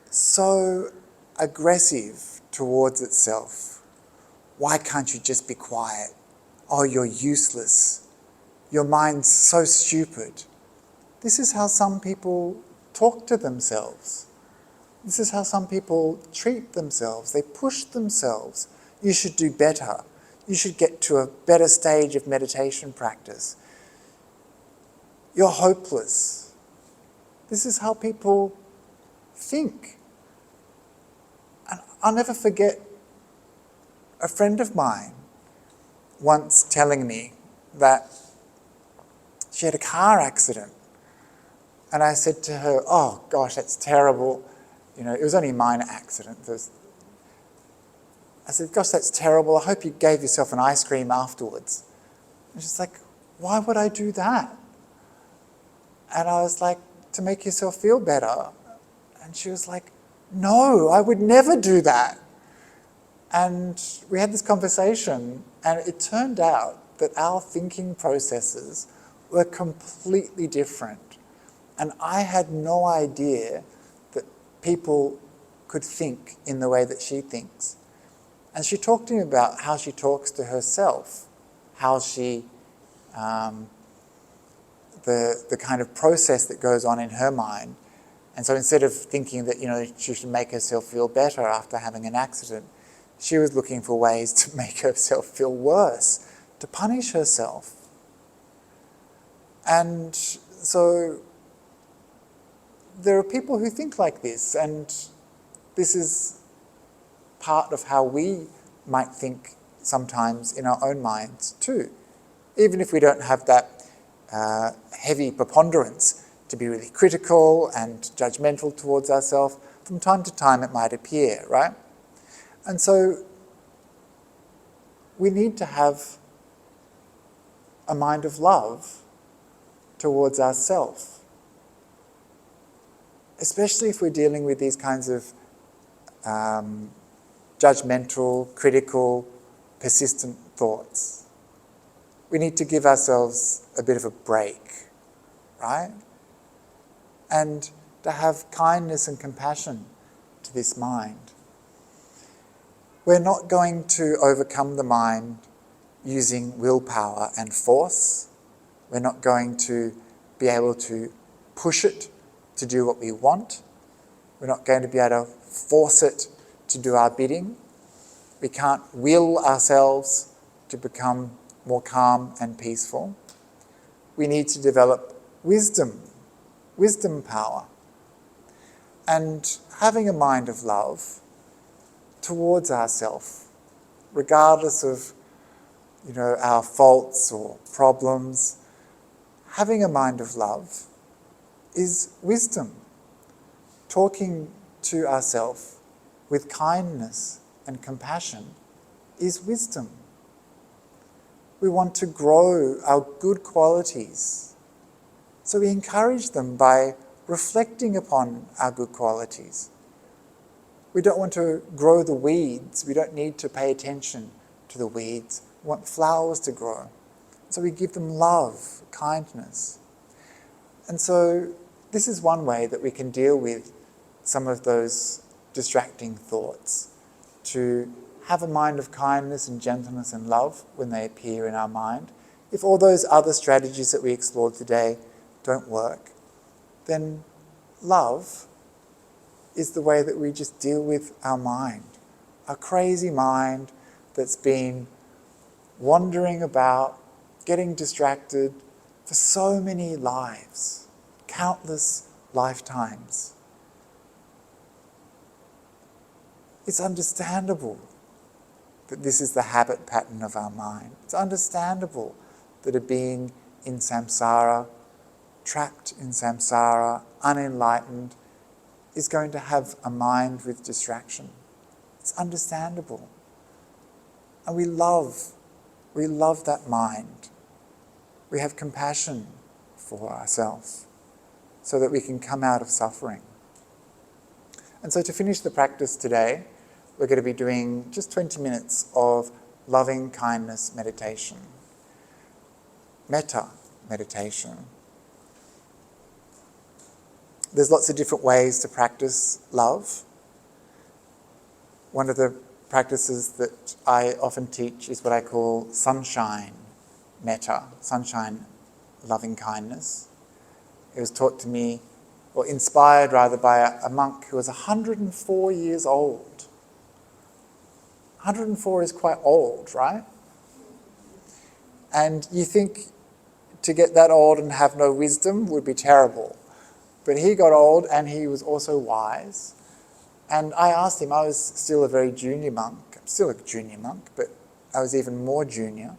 [SPEAKER 1] so aggressive towards itself. Why can't you just be quiet? Oh, you're useless. Your mind's so stupid. This is how some people talk to themselves. This is how some people treat themselves. They push themselves. You should do better. You should get to a better stage of meditation practice. You're hopeless. This is how people think. And I'll never forget a friend of mine once telling me that she had a car accident. And I said to her, oh gosh, that's terrible. You know, it was only a minor accident. I said, gosh, that's terrible. I hope you gave yourself an ice cream afterwards. And she's like, why would I do that? And I was like, to make yourself feel better. And she was like, no, I would never do that. And we had this conversation, and it turned out that our thinking processes were completely different. And I had no idea that people could think in the way that she thinks. And she talked to me about how she talks to herself, how she, the kind of process that goes on in her mind. And so instead of thinking that, you know, she should make herself feel better after having an accident, she was looking for ways to make herself feel worse, to punish herself. And so there are people who think like this, and this is part of how we might think sometimes in our own minds too. Even if we don't have that heavy preponderance to be really critical and judgmental towards ourselves, from time to time it might appear, right? And so we need to have a mind of love towards ourselves, especially if we're dealing with these kinds of judgmental, critical, persistent thoughts. We need to give ourselves a bit of a break, right? And to have kindness and compassion to this mind. We're not going to overcome the mind using willpower and force. We're not going to be able to push it to do what we want. We're not going to be able to force it to do our bidding. We can't will ourselves to become more calm and peaceful. We need to develop wisdom power. And having a mind of love towards ourselves, regardless of, our faults or problems, having a mind of love is wisdom. Talking to ourselves with kindness and compassion is wisdom. We want to grow our good qualities, so we encourage them by reflecting upon our good qualities. We don't want to grow the weeds. We don't need to pay attention to the weeds. We want flowers to grow. So we give them love, kindness. And so this is one way that we can deal with some of those distracting thoughts, to have a mind of kindness and gentleness and love when they appear in our mind. If all those other strategies that we explored today don't work, then love is the way that we just deal with our mind, our crazy mind that's been wandering about, getting distracted for so many lives, countless lifetimes. It's understandable that this is the habit pattern of our mind. It's understandable that a being in samsara, trapped in samsara, unenlightened, is going to have a mind with distraction. It's understandable. And we love that mind. We have compassion for ourselves so that we can come out of suffering. And so to finish the practice today, we're going to be doing just 20 minutes of loving kindness meditation, metta meditation. There's lots of different ways to practice love. One of the practices that I often teach is what I call sunshine metta, sunshine loving kindness. It was taught to me, or inspired rather, by a monk who was 104 years old. 104 is quite old, right? And you think to get that old and have no wisdom would be terrible. But he got old and he was also wise. And I asked him, I was still a very junior monk, I'm still a junior monk, but I was even more junior.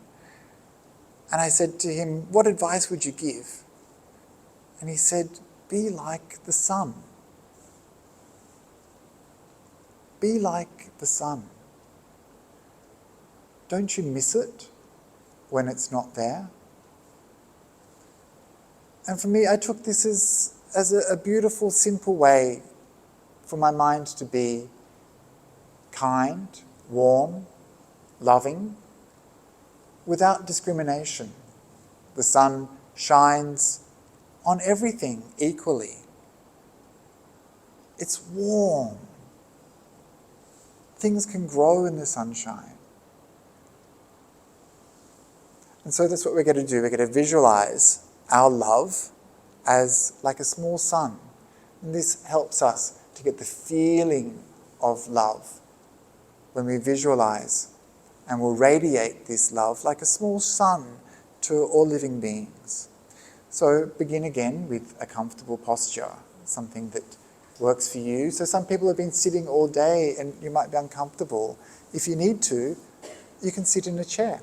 [SPEAKER 1] And I said to him, what advice would you give? And he said, be like the sun. Be like the sun. Don't you miss it when it's not there? And for me, I took this as a beautiful, simple way for my mind to be kind, warm, loving, without discrimination. The sun shines on everything equally. It's warm. Things can grow in the sunshine. And so that's what we're going to do. We're going to visualize our love as like a small sun. And this helps us to get the feeling of love when we visualize, and we'll radiate this love like a small sun to all living beings. So begin again with a comfortable posture, something that works for you. So some people have been sitting all day and you might be uncomfortable. If you need to, you can sit in a chair.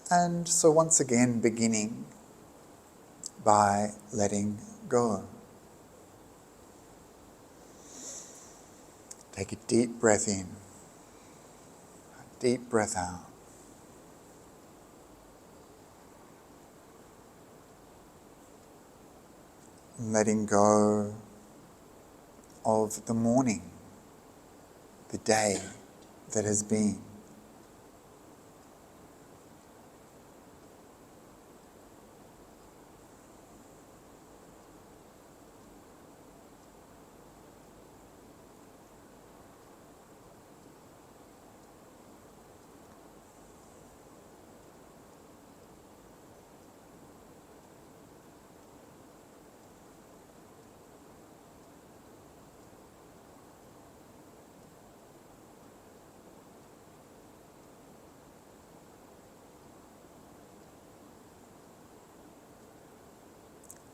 [SPEAKER 1] And so once again, beginning by letting go. Take a deep breath in, a deep breath out. Letting go of the morning, the day that has been.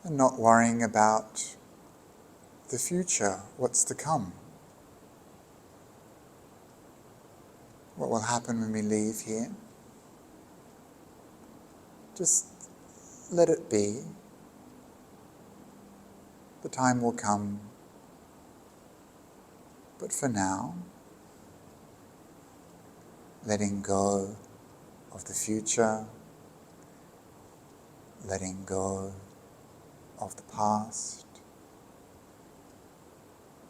[SPEAKER 1] And not worrying about the future, what's to come. What will happen when we leave here? Just let it be. The time will come. But for now, letting go of the future, letting go of the past,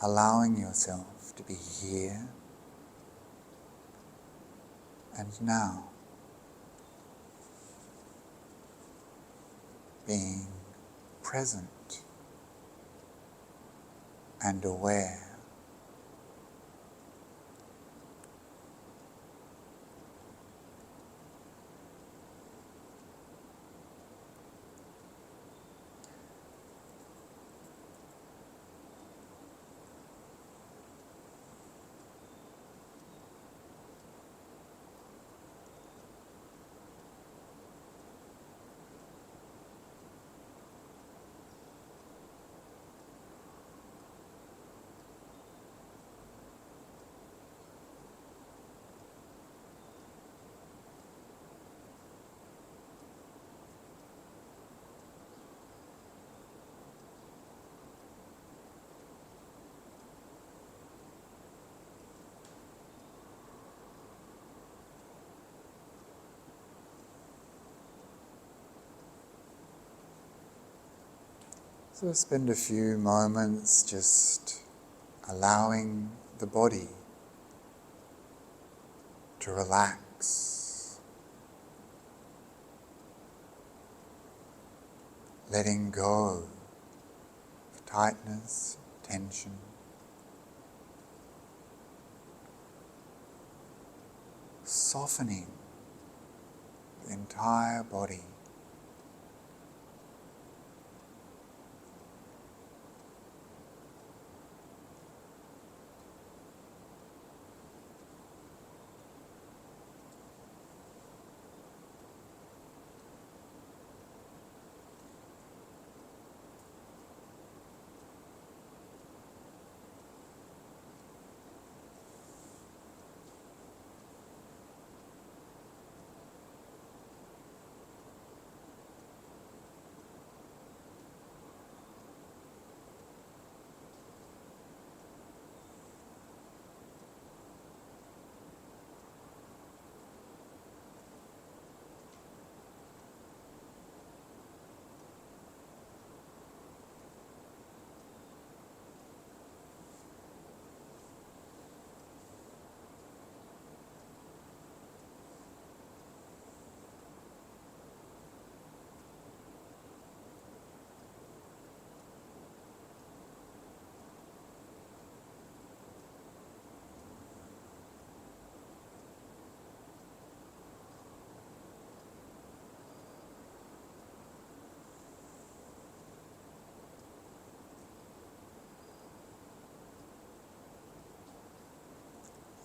[SPEAKER 1] allowing yourself to be here and now, being present and aware. So spend a few moments just allowing the body to relax, letting go of tightness, tension, softening the entire body.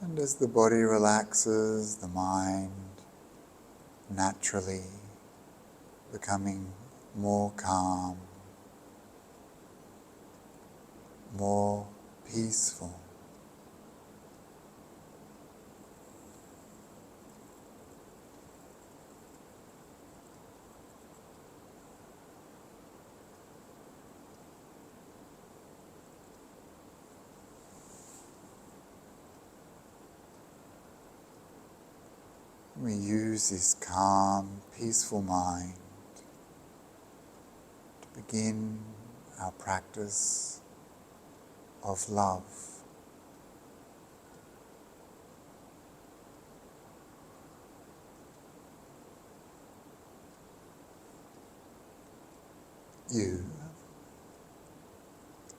[SPEAKER 1] And as the body relaxes, the mind naturally becoming more calm, more peaceful. We use this calm, peaceful mind to begin our practice of love. You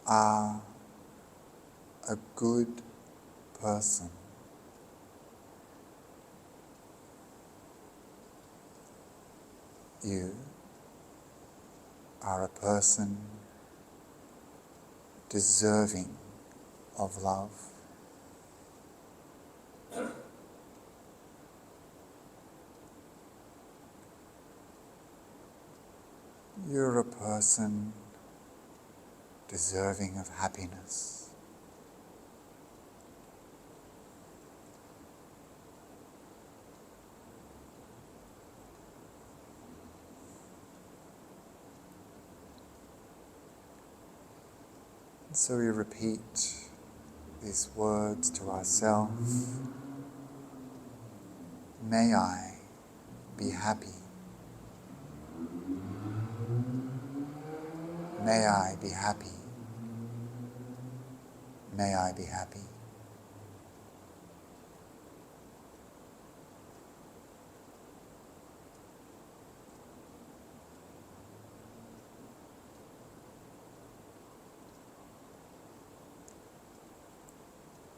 [SPEAKER 1] are a good person. You are a person deserving of love. You're a person deserving of happiness. And so we repeat these words to ourselves. May I be happy. May I be happy. May I be happy.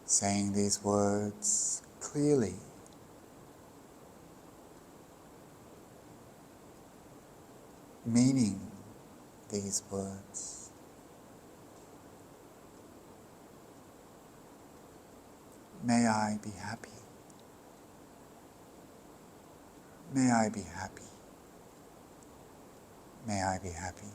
[SPEAKER 1] Saying these words clearly, meaning these words. May I be happy. May I be happy. May I be happy.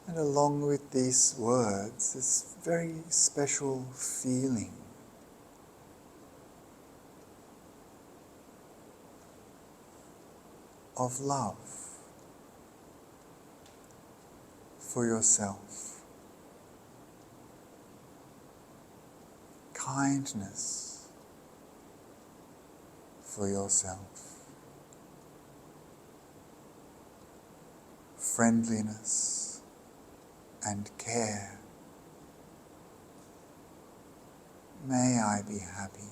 [SPEAKER 1] And along with these words, this very special feeling of love for yourself, kindness for yourself, friendliness and care. May I be happy.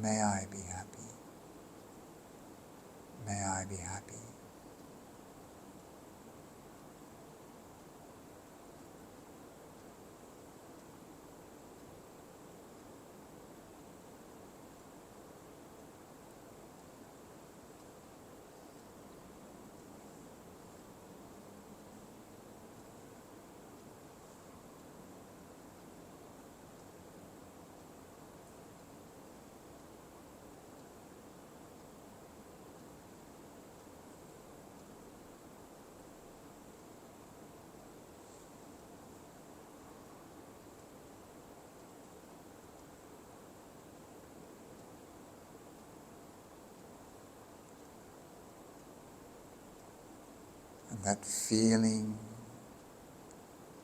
[SPEAKER 1] May I be happy. May I be happy. And that feeling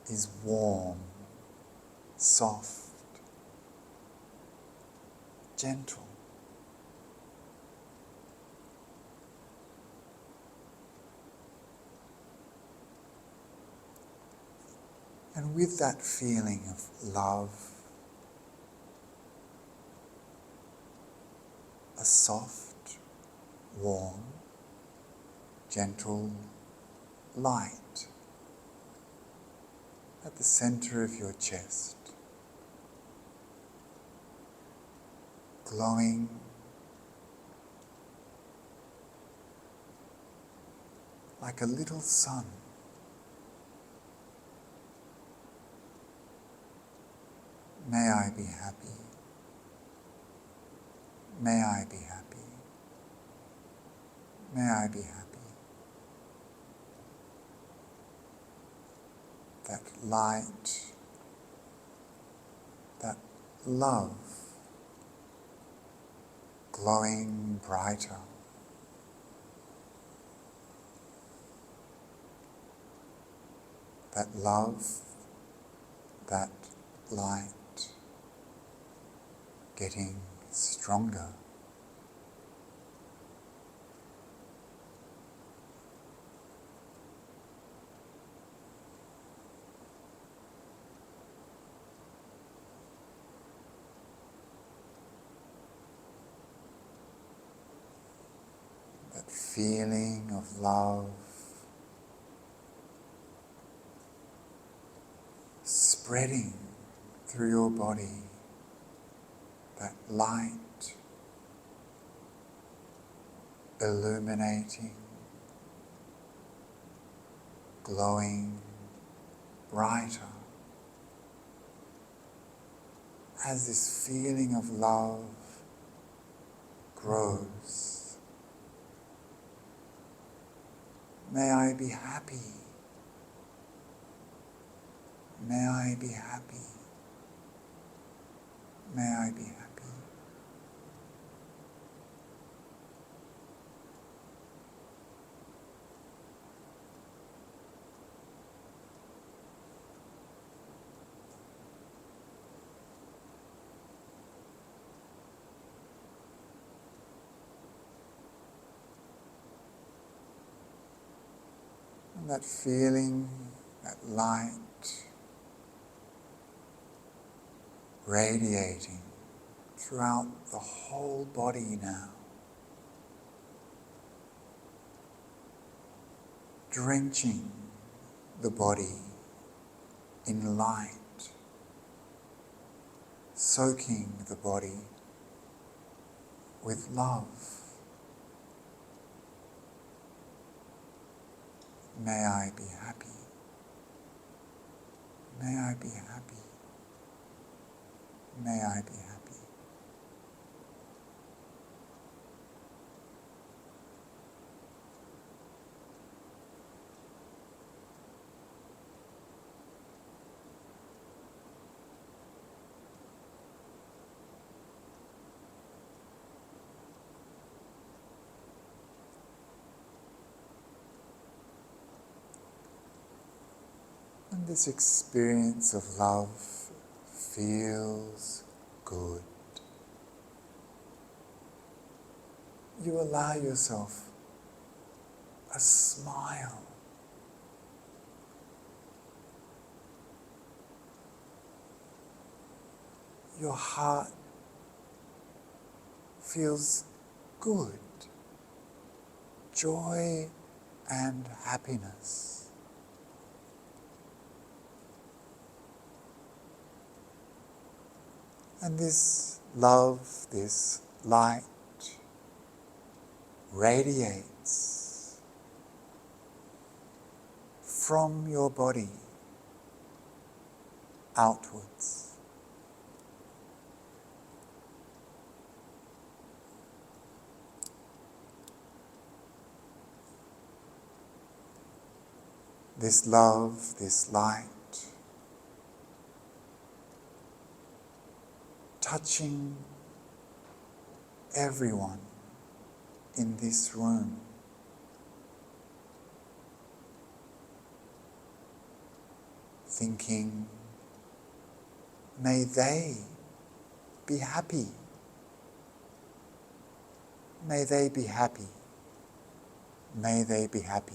[SPEAKER 1] is warm, soft, gentle. And with that feeling of love, a soft, warm, gentle light at the center of your chest, glowing like a little sun. May I be happy. May I be happy. May I be happy. That light love glowing brighter. That love, that light getting stronger. That feeling of love spreading through your body, that light illuminating, glowing brighter. As this feeling of love grows, may I be happy. May I be happy. May I be happy. And that feeling, that light, radiating throughout the whole body now, drenching the body in light, soaking the body with love. May I be happy. May I be happy. May I be happy. And this experience of love feels good. You allow yourself a smile. Your heart feels good. Joy and happiness. And this love, this light radiates from your body outwards. This love, this light, touching everyone in this room. Thinking, may they be happy. May they be happy. May they be happy.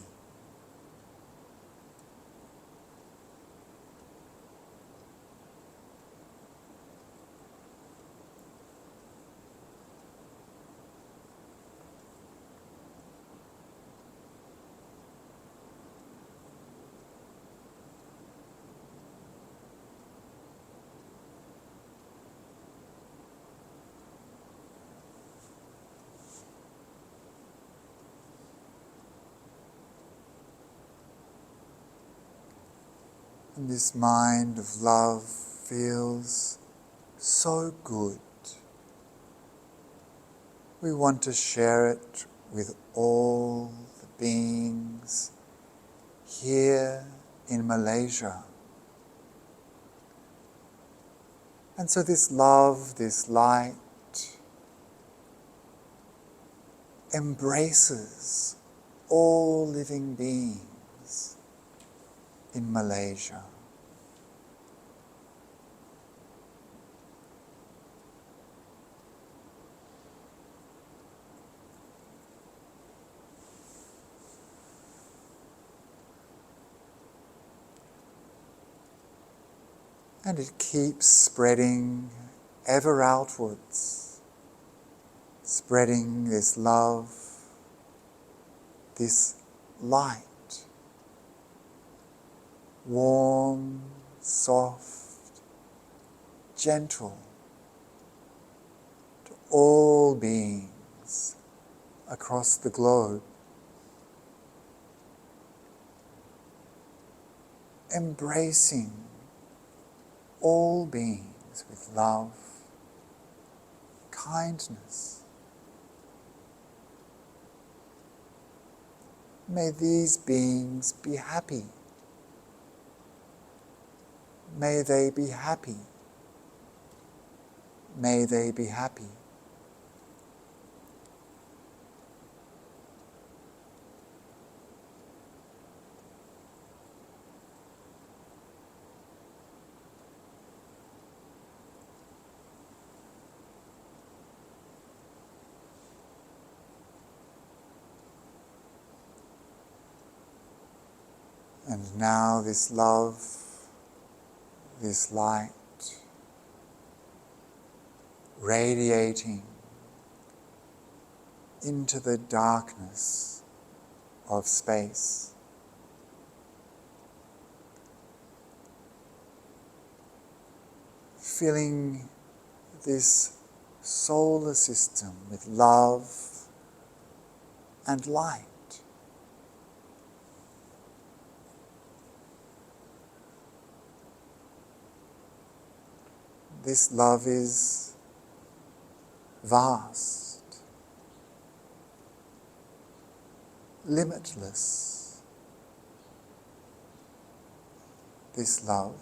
[SPEAKER 1] And this mind of love feels so good. We want to share it with all the beings here in Malaysia. And so this love, this light, embraces all living beings in Malaysia. And it keeps spreading ever outwards, spreading this love, this light, warm, soft, gentle, to all beings across the globe, embracing all beings with love, kindness. May these beings be happy. May they be happy. May they be happy. And now this love, this light, radiating into the darkness of space. Filling this solar system with love and light. This love is vast, limitless. This love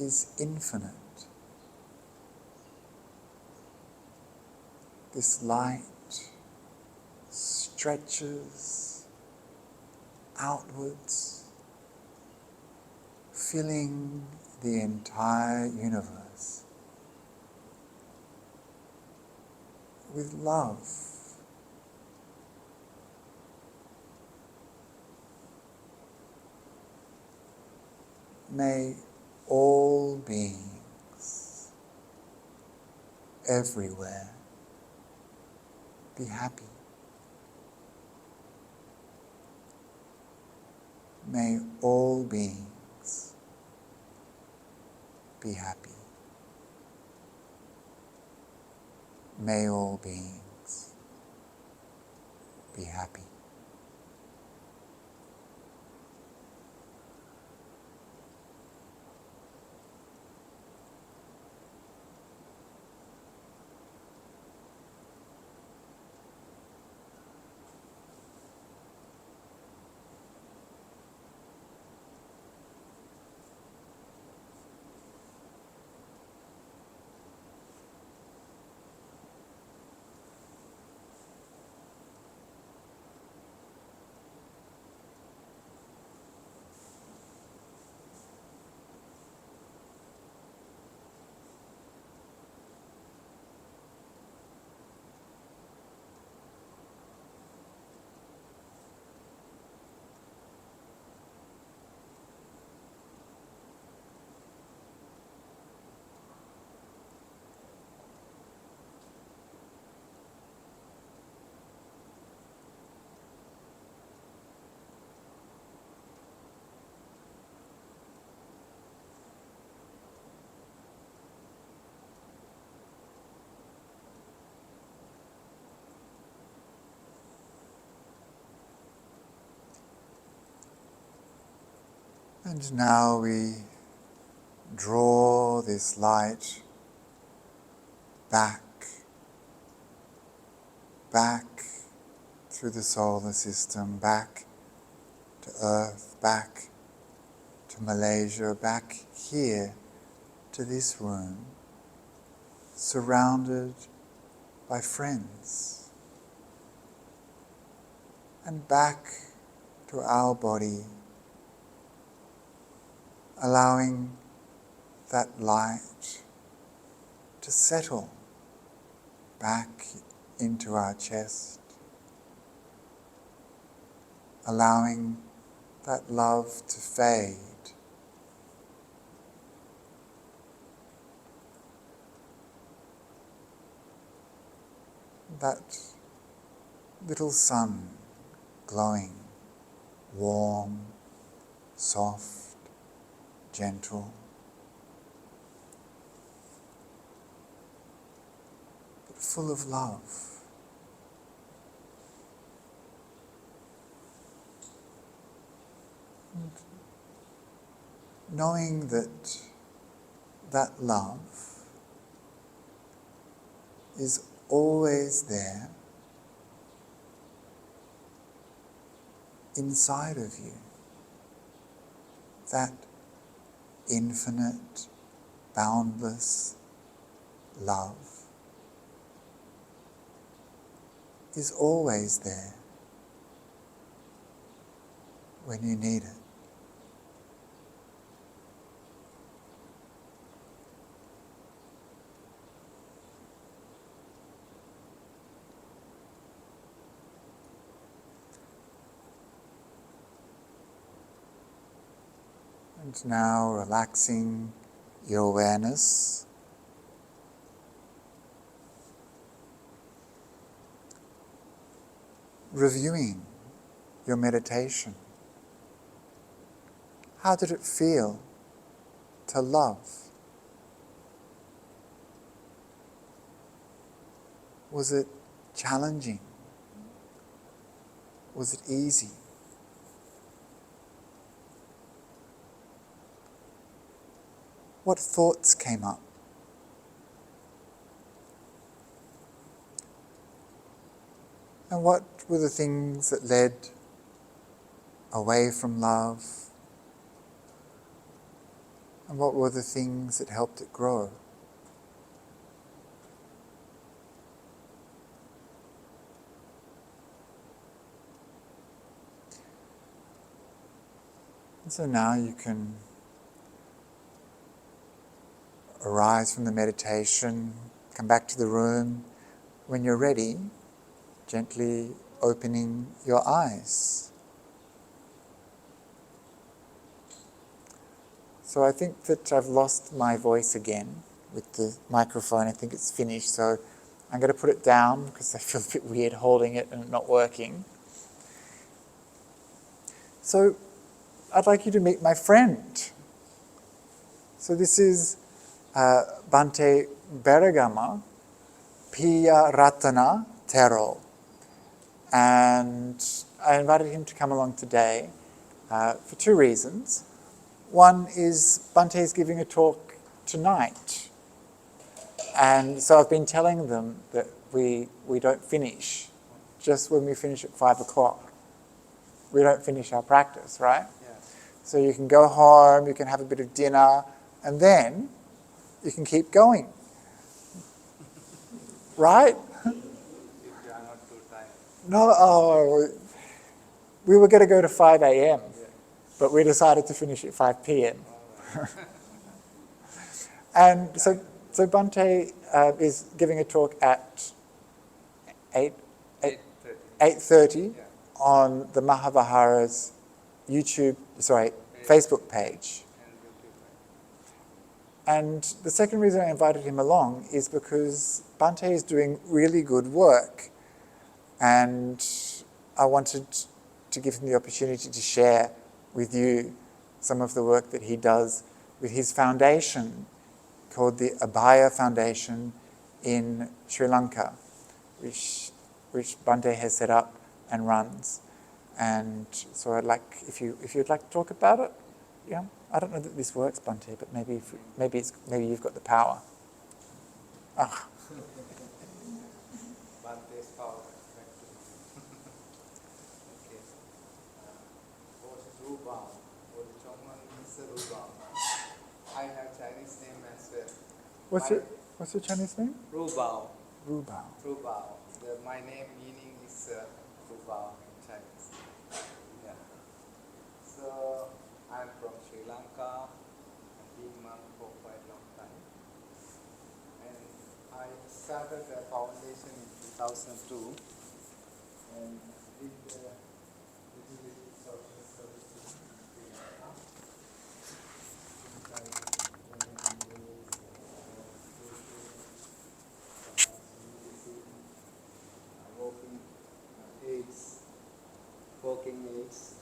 [SPEAKER 1] is infinite. This light stretches outwards, filling the entire universe with love. May all beings everywhere be happy. May all beings be happy. May all beings be happy. And now we draw this light back through the solar system, back to Earth, back to Malaysia, back here to this room, surrounded by friends, and back to our body, allowing that light to settle back into our chest, allowing that love to fade. That little sun glowing, warm, soft, gentle, but full of love. And knowing that that love is always there inside of you. That infinite, boundless love is always there when you need it. And now relaxing your awareness, reviewing your meditation. How did it feel to love? Was it challenging? Was it easy? What thoughts came up? And what were the things that led away from love? And what were the things that helped it grow? And so now you can arise from the meditation, come back to the room. When you're ready, gently opening your eyes. So I think that I've lost my voice again with the microphone. I think it's finished, so I'm going to put it down because I feel a bit weird holding it and not working. So I'd like you to meet my friend. So this is Bhante Beragama Piya Ratana Tero. And I invited him to come along today for two reasons. One is Bhante is giving a talk tonight. And so I've been telling them that we don't finish just when we finish at 5 o'clock. We don't finish our practice, right?
[SPEAKER 3] Yeah.
[SPEAKER 1] So you can go home, you can have a bit of dinner, and then you can keep going. Right?
[SPEAKER 3] If you are not too tired.
[SPEAKER 1] No, we were going to go to 5 a.m.,
[SPEAKER 3] Yeah.
[SPEAKER 1] but we decided to finish at 5 p.m.
[SPEAKER 3] All right.
[SPEAKER 1] And so Bhante is giving a talk at
[SPEAKER 3] 8:30.
[SPEAKER 1] 8:30
[SPEAKER 3] Yeah.
[SPEAKER 1] on the Maha Vihara's Facebook page.
[SPEAKER 3] And YouTube.
[SPEAKER 1] And the second reason I invited him along is because Bhante is doing really good work, and I wanted to give him the opportunity to share with you some of the work that he does with his foundation called the Abhaya Foundation in Sri Lanka, which Bhante has set up and runs. And so I'd like, if you'd like to talk about it, yeah. I don't know that this works, Bhante, but maybe you've got the power. Ah,
[SPEAKER 3] Bhante's power. Okay. Rubam, or Chongman means Rubam. I have Chinese name as
[SPEAKER 1] What's your Chinese name?
[SPEAKER 3] Rubao.
[SPEAKER 1] Rubao.
[SPEAKER 3] Rubao. My name meaning is Rubao in Chinese. Yeah. So I'm from Sri Lanka. I've been monk for quite a long time. And I started the foundation in 2002 and did little bit social services in Sri Lanka. Since I walking aids, walking aids,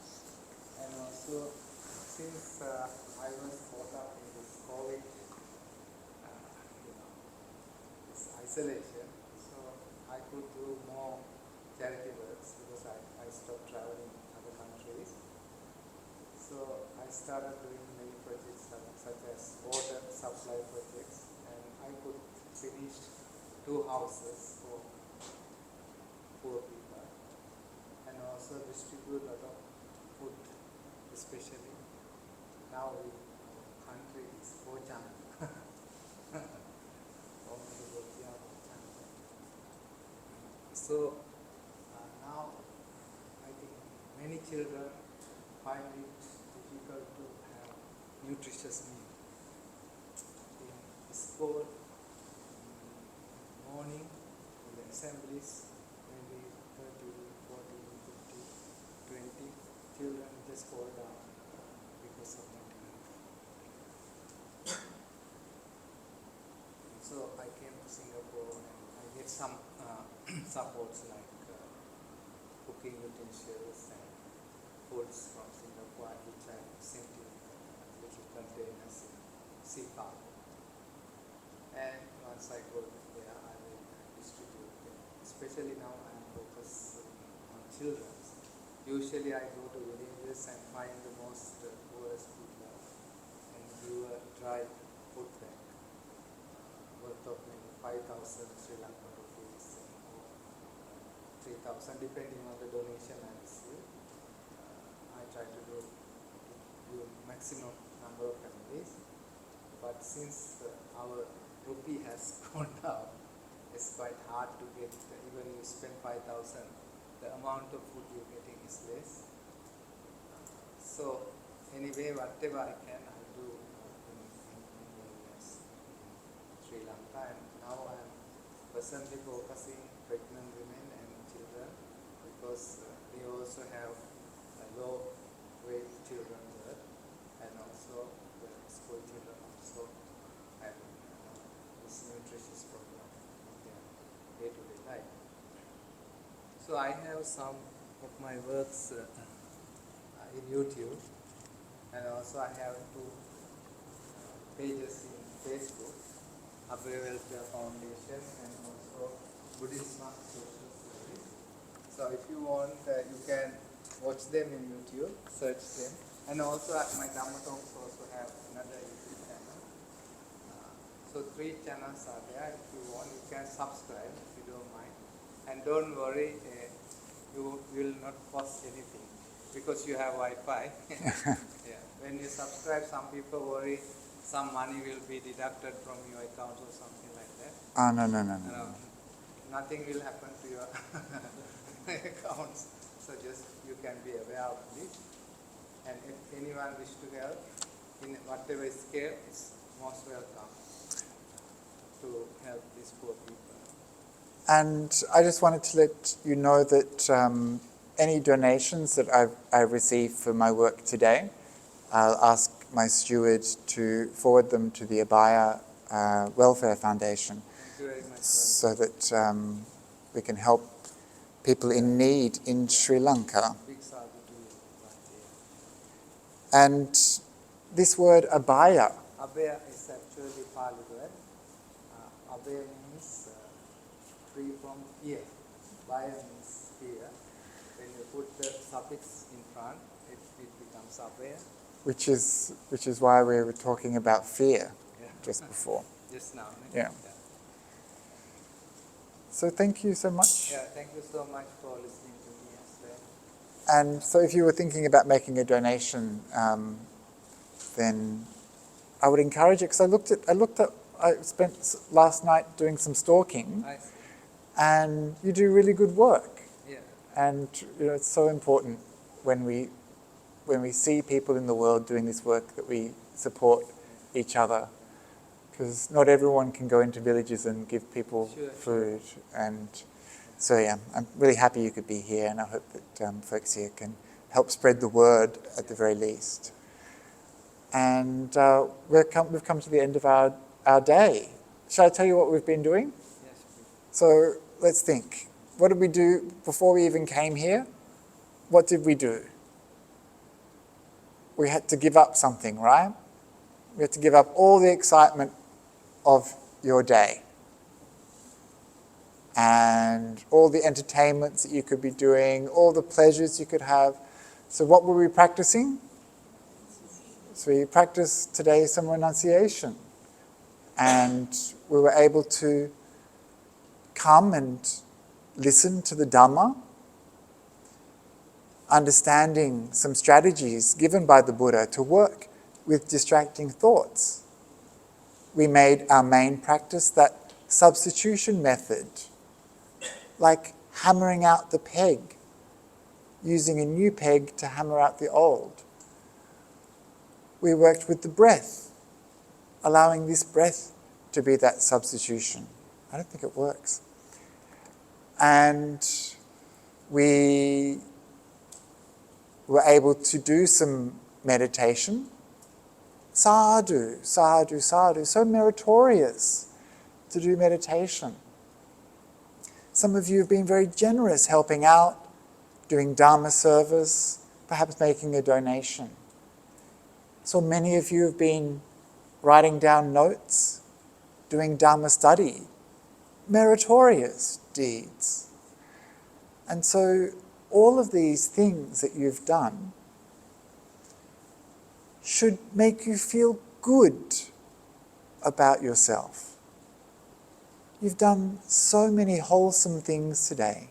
[SPEAKER 3] and also since I was brought up in this COVID, this isolation, so I could do more charity works because I stopped traveling other countries. So I started doing many projects such as water supply projects, and I could finish 2 houses for poor people, and also distribute a lot of food, especially now in our country is Bojang. So now I think many children find it difficult to have nutritious meal. In school, in morning, in the assemblies, maybe 30, 40, 50, 20 children just fall down because of not enough. So I came to Singapore and I get some supports like cooking utensils and foods from Singapore, which I sent in little containers in sea cargo. And once I go there, I will distribute them. Especially now I am focused on children. Usually I go to villages and find the most poorest people and do a dry food bank worth of maybe 5,000 Sri Lankan rupees or 3,000 depending on the donation I receive. I try to do maximum number of families, but since our rupee has gone down, it's quite hard to get, even you spend 5,000, the amount of food you're getting is less. So anyway, whatever I can, I do in areas in Sri Lanka, and now I'm personally focusing pregnant women and children because they also have low weight children there, and also the school children also have this nutritious program in their day-to-day life. So I have some of my works in YouTube, and also I have 2 pages in Facebook, Abhay Welfare Foundation and also Buddhist Maha Vihara. So if you want, you can watch them in YouTube, search them. And also my Dhamma Talks also have another YouTube channel. So 3 channels are there. If you want, you can subscribe if you don't mind. And don't worry, you will not cost anything because you have Wi-Fi. Yeah. When you subscribe, some people worry some money will be deducted from your account or something like that.
[SPEAKER 1] No.
[SPEAKER 3] Nothing will happen to your accounts. So just you can be aware of this. And if anyone wish to help in whatever scale, it's most welcome to help these poor people.
[SPEAKER 1] And I just wanted to let you know that any donations that I've received for my work today, I'll ask my steward to forward them to the Abhaya Welfare Foundation.
[SPEAKER 3] Thank you very much.
[SPEAKER 1] So that we can help people in need in Sri Lanka.
[SPEAKER 3] Big sadhu to you, Bhante.
[SPEAKER 1] And this word Abhaya,
[SPEAKER 3] Abhaya is actually Pali word. Abhaya means free from fear. Bhaya means fear. When you put the suffix in front, it becomes Abhaya.
[SPEAKER 1] which is why we were talking about fear just before.
[SPEAKER 3] Just now.
[SPEAKER 1] Yeah. So thank you so much.
[SPEAKER 3] Yeah, thank you so much for listening to me as well.
[SPEAKER 1] And so if you were thinking about making a donation, then I would encourage it, because I looked at I spent last night doing some stalking,
[SPEAKER 3] I see.
[SPEAKER 1] and you do really good work.
[SPEAKER 3] Yeah.
[SPEAKER 1] And it's so important when we see people in the world doing this work that we support each other, because not everyone can go into villages and give people food. And so yeah, I'm really happy you could be here, and I hope that folks here can help spread the word at the very least. And we've come to the end of our day. Shall I tell you what we've been doing?
[SPEAKER 3] Yes, please.
[SPEAKER 1] So let's think. What did we do before we even came here? What did we do? We had to give up something, right? We had to give up all the excitement of your day and all the entertainments that you could be doing, all the pleasures you could have. So what were we practicing? So we practiced today some renunciation, and we were able to come and listen to the Dhamma, understanding some strategies given by the Buddha to work with distracting thoughts. We made our main practice that substitution method, like hammering out the peg, using a new peg to hammer out the old. We worked with the breath, allowing this breath to be that substitution. I don't think it works. And we were able to do some meditation. Sadhu, sadhu, sadhu, so meritorious to do meditation. Some of you have been very generous, helping out, doing Dharma service, perhaps making a donation. So many of you have been writing down notes, doing Dharma study, meritorious deeds. And so all of these things that you've done should make you feel good about yourself. You've done so many wholesome things today.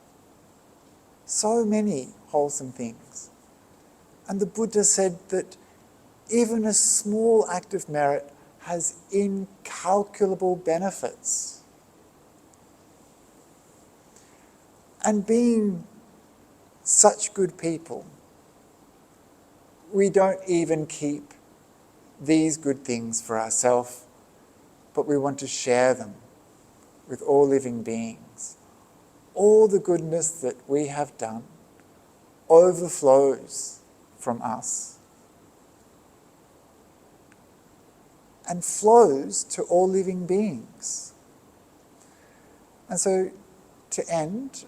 [SPEAKER 1] So many wholesome things. And the Buddha said that even a small act of merit has incalculable benefits. And being such good people, we don't even keep these good things for ourselves, but we want to share them with all living beings. All the goodness that we have done overflows from us and flows to all living beings. And so, to end,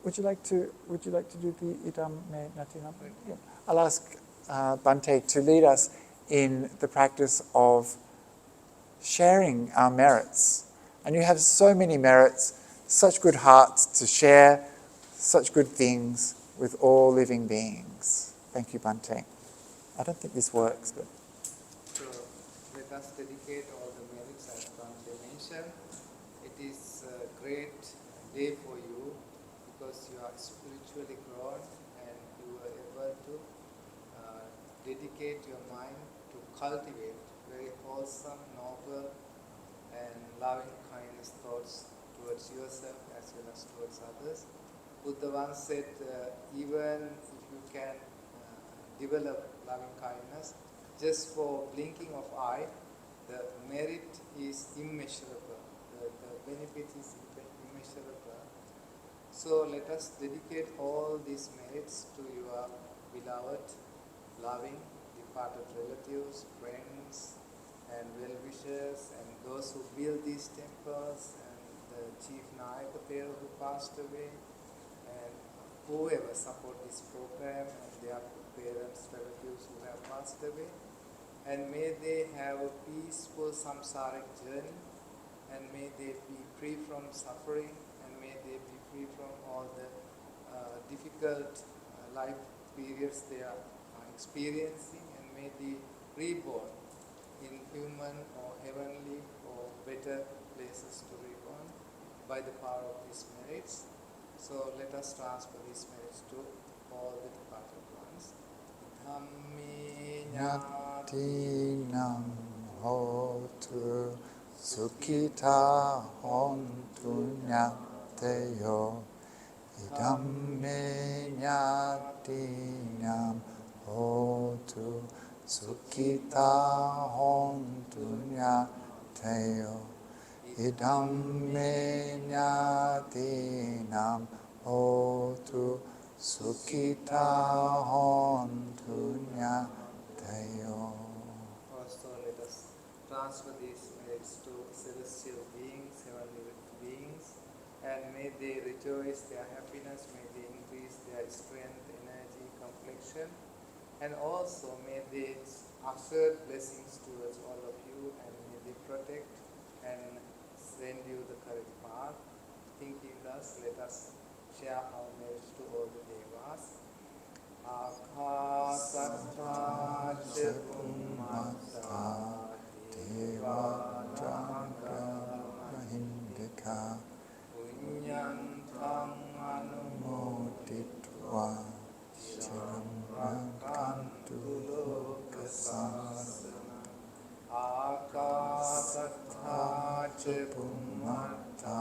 [SPEAKER 1] would you like to do the Idam Me Natinam? Yeah. I'll ask Bhante to lead us in the practice of sharing our merits. And you have so many merits, such good hearts to share such good things with all living beings. Thank you, Bhante. I don't think this works, but...
[SPEAKER 3] So let us dedicate all the merits as Bhante mentioned. It is a great day for you because you are spiritually grown and you are able to dedicate your mind to cultivate very wholesome, noble and loving kindness thoughts towards yourself as well as towards others. Buddha once said, even if you can develop loving kindness, just for blinking of eye, the merit is immeasurable. The benefit is immeasurable. So let us dedicate all these merits to your beloved, loving, departed relatives, friends, and well-wishers, and those who build these temples, and the Chief Nayaka pair who passed away, and whoever support this program, and their parents, relatives who have passed away. And may they have a peaceful samsaric journey, and may they be free from suffering, and may they be free from all the difficult life periods they are experiencing, and may they reborn in human or heavenly or better places to reborn by the power of these merits. So let us transfer these merits to all the departed ones. Dhamme
[SPEAKER 1] Natinam hotu Sukhita hontu nyateyo. Idamme nyatinam hotu. Sukhita hontu nyateyo. Idamme nyatinam hotu. Sukhita hontu nyateyo.
[SPEAKER 3] Also, let us transfer these merits to celestial beings, heavenly beings, and may they rejoice their happiness, may they increase their strength, energy, complexion, and also may they usher blessings towards all of you, and may they protect and send you the correct path. Thinking thus, let us share our merits to all the devas. Akhasattva ca bhummatta devanaga mahindika punyantam anumoditva chiram rakantu lokasasana. Akhasattva ca bhummatta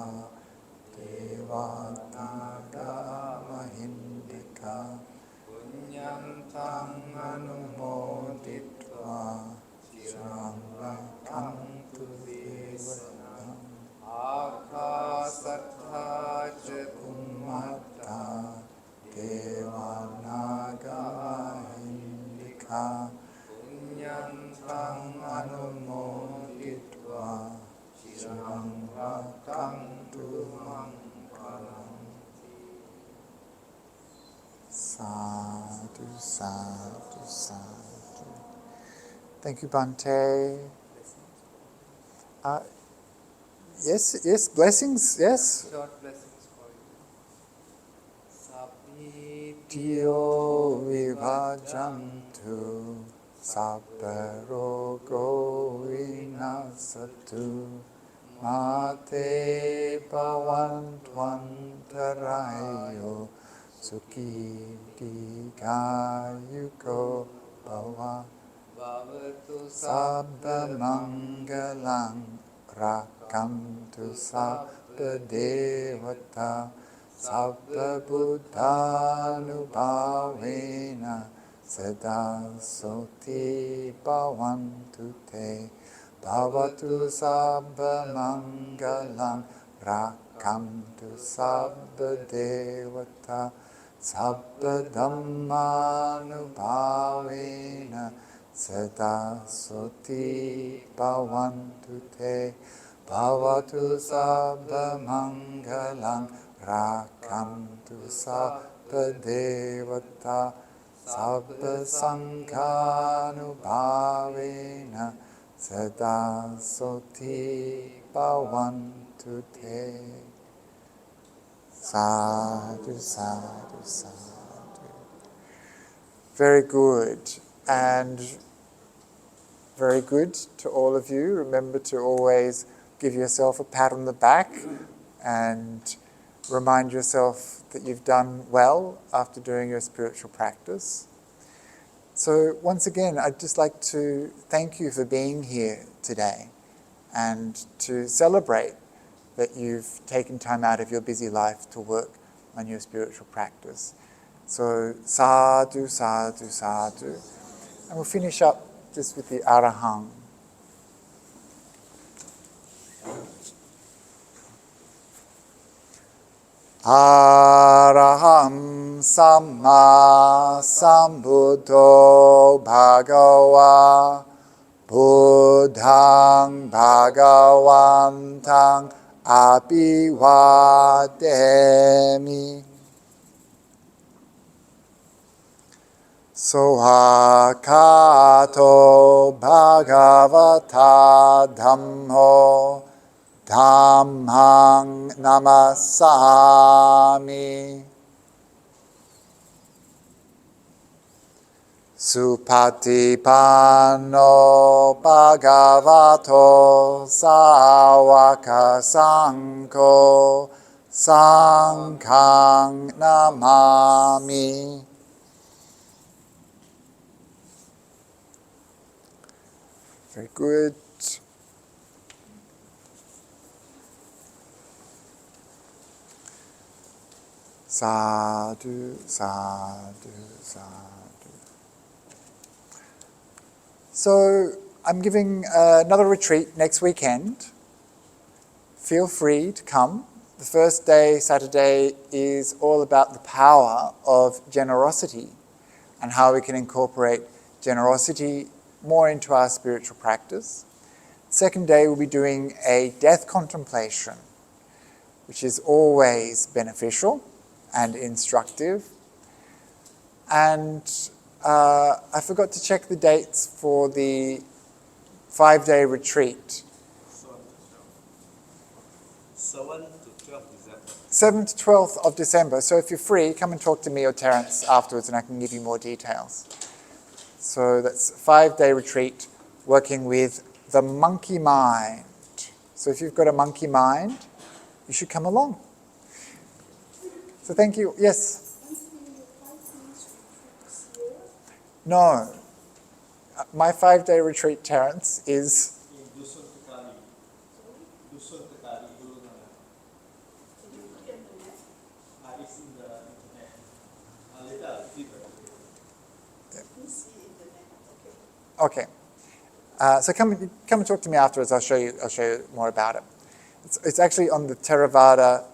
[SPEAKER 3] devanaga mahindika punyantam anumoditva chiram rakantu desanam. Akhasattva ca bhummatta devanaga mahindika punyantam anumoditva chiram rakantu mangalam.
[SPEAKER 1] Sadhu, sadhu, sadhu. Thank you, Bhante. Yes, blessings, yes.
[SPEAKER 3] Short blessings for you.
[SPEAKER 1] Sabhitiyo vivajantu, sabbarogo vinasatu, mate bhavantvantarayo, sukhi dikayuko bhava.
[SPEAKER 3] Bhavatu
[SPEAKER 1] Sabba mangalang rakantu sabba devata, sabba buddhanubhavena sada soti bhavantu te. Bhavatu sabba mangalang rakantu sabba devata, sabba dhammanubhavena sada soti bhavantu te. Bhavatu sabba mangalang rakantu sabba devata, sabba sankhanubhavena sada soti bhavantu te. Sadhu, sadhu, sadhu. Very good. And very good to all of you. Remember to always give yourself a pat on the back and remind yourself that you've done well after doing your spiritual practice. So once again, I'd just like to thank you for being here today and to celebrate that you've taken time out of your busy life to work on your spiritual practice. So sadhu, sadhu, sadhu. And we'll finish up just with the Arahang. Araham Samma Sambuddho Bhagava Buddhang Bhagavantang Abhivademi. Sohakato Bhagavata Dhammo Dhammang Namasami. Supatipanno Bhagavato Sāvaka Sangho Sanghang Namami. Very good. Sadhu, sadhu, sadhu. So I'm giving another retreat next weekend. Feel free to come. The first day, Saturday, is all about the power of generosity and how we can incorporate generosity more into our spiritual practice. Second day, we'll be doing a death contemplation, which is always beneficial and instructive. And I forgot to check the dates for the 5-day retreat. 7 to 12th of December. So if you're free, come and talk to me or Terence afterwards and I can give you more details. So that's a 5-day retreat working with the monkey mind. So if you've got a monkey mind, you should come along. So thank you. Yes? No. My 5-day retreat, Terence, is... Okay. So come and talk to me afterwards. I'll show you more about it. It's actually on the Theravada